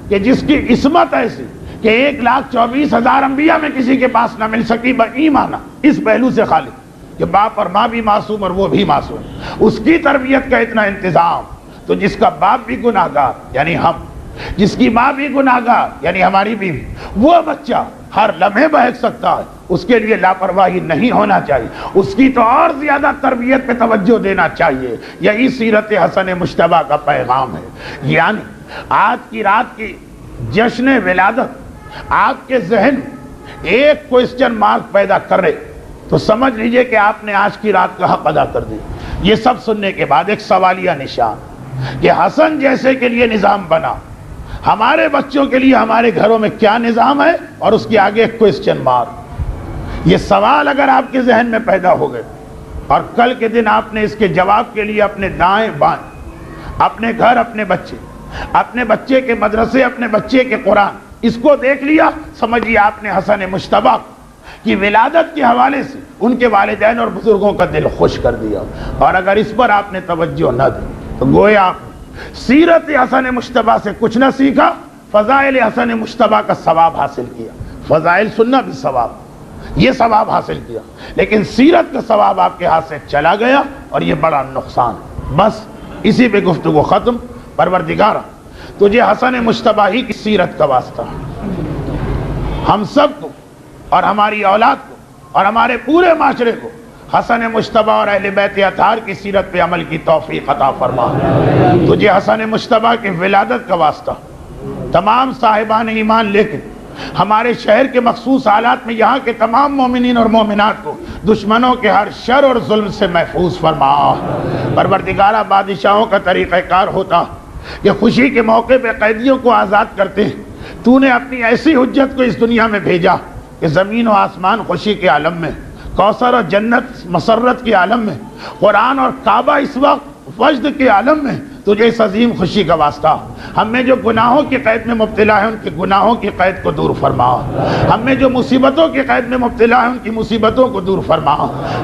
کہ جس کی عصمت ایسی کہ 1,24,000 انبیاء میں کسی کے پاس نہ مل سکی بایمانہ، اس پہلو سے خالی کہ باپ اور ماں بھی معصوم اور وہ بھی معصوم، اس کی تربیت کا اتنا انتظام، تو جس کا باپ بھی گناہگار یعنی ہم، جس کی ماں بھی گناہگار یعنی ہماری بیوی، وہ بچہ ہر لمحے بہک سکتا ہے، اس کے لیے لاپرواہی نہیں ہونا چاہیے، اس کی تو اور زیادہ تربیت پہ توجہ دینا چاہیے۔ یہی سیرت حسن مجتبیٰ کا پیغام ہے۔ یعنی آج کی رات کی جشن ولادت آپ کے ذہن میں ایک کوسچن مارک پیدا کرے تو سمجھ لیجئے کہ آپ نے آج کی رات کا حق ادا کر دیا۔ یہ سب سننے کے بعد ایک سوالیہ نشان کہ حسن جیسے کے لیے نظام بنا، ہمارے بچوں کے لیے ہمارے گھروں میں کیا نظام ہے، اور اس کے آگے ایک کوسچن مارک۔ یہ سوال اگر آپ کے ذہن میں پیدا ہو گئے اور کل کے دن آپ نے اس کے جواب کے لیے اپنے دائیں بائیں، اپنے گھر، اپنے بچے کے مدرسے، اپنے بچے کے قرآن، اس کو دیکھ لیا، سمجھیے آپ نے حسن مجتبیٰ کی ولادت کے حوالے سے ان کے والدین اور بزرگوں کا دل خوش کر دیا۔ اور اگر اس پر آپ نے توجہ نہ دی تو گویا آپ سیرت حسن مجتبیٰ سے کچھ نہ سیکھا، فضائل حسن مجتبیٰ کا ثواب حاصل کیا۔ فضائل سننا بھی ثواب، یہ ثواب حاصل کیا، لیکن سیرت کا ثواب آپ کے ہاتھ سے چلا گیا، اور یہ بڑا نقصان ہے۔ بس اسی پہ گفتگو ختم۔ پروردگارا تجھے حسن مجتبیٰ ہی کی سیرت کا واسطہ، ہم سب کو اور ہماری اولاد کو اور ہمارے پورے معاشرے کو حسن مجتبیٰ اور اہل بیت اطہار کی سیرت پہ عمل کی توفیق عطا فرما۔ تجھے حسن مجتبیٰ کی ولادت کا واسطہ، تمام صاحبان ایمان لے کے ہمارے شہر کے مخصوص حالات میں یہاں کے تمام مومنین اور مومنات کو دشمنوں کے ہر شر اور ظلم سے محفوظ فرما۔ پروردگارہ بادشاہوں کا طریقہ کار ہوتا کہ خوشی کے موقع پہ قیدیوں کو آزاد کرتے ہیں، تو نے اپنی ایسی حجت کو اس دنیا میں بھیجا کہ زمین و آسمان خوشی کے عالم میں، کوثر اور جنت مسرت کے عالم میں، قرآن اور کعبہ اس وقت وجد کے عالم میں تجھے اس عظیم خوشی کا واسطہ۔ ہم میں جو گناہوں کی قید میں مبتلا ہے ان کے گناہوں کی قید کو دور فرما، ہم میں جو مصیبتوں کی قید میں مبتلا ہے ان کی مصیبتوں کو دور فرما،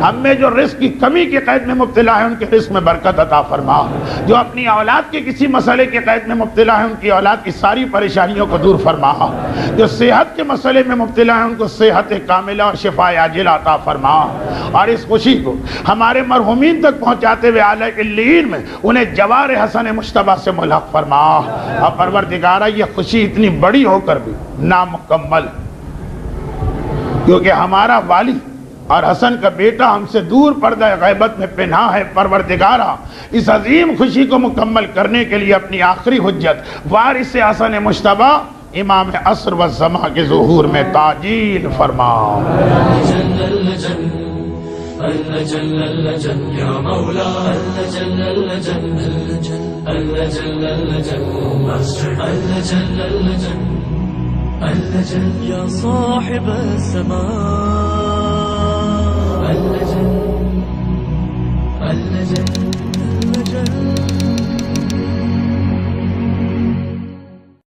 ہم میں جو رزق کی کمی کی قید میں مبتلا ہے ان کے رزق میں برکت عطا فرما، جو اپنی اولاد کے کسی مسئلے کی قید میں مبتلا ہے ان کی اولاد کی ساری پریشانیوں کو دور فرما، جو صحت کے مسئلے میں مبتلا ہے ان کو صحت کاملہ اور شفا عاجلہ عطا فرما، اور اس خوشی کو ہمارے مرحومین تک پہنچاتے ہوئے اعلیٰ علیین میں انہیں جوار حسن مجتبیٰ سے ملحق فرما۔ اور پروردگارہ یہ خوشی اتنی بڑی ہو کر بھی نامکمل، کیونکہ ہمارا والی اور حسن کا بیٹا ہم سے دور پردہ غیبت میں پنہا ہے۔ پروردگارہ اس عظیم خوشی کو مکمل کرنے کے لیے اپنی آخری حجت وارث حسن مجتبیٰ امام عصر و زمان کے ظہور میں تعجیل فرما۔ يا صاحب السماء اللجن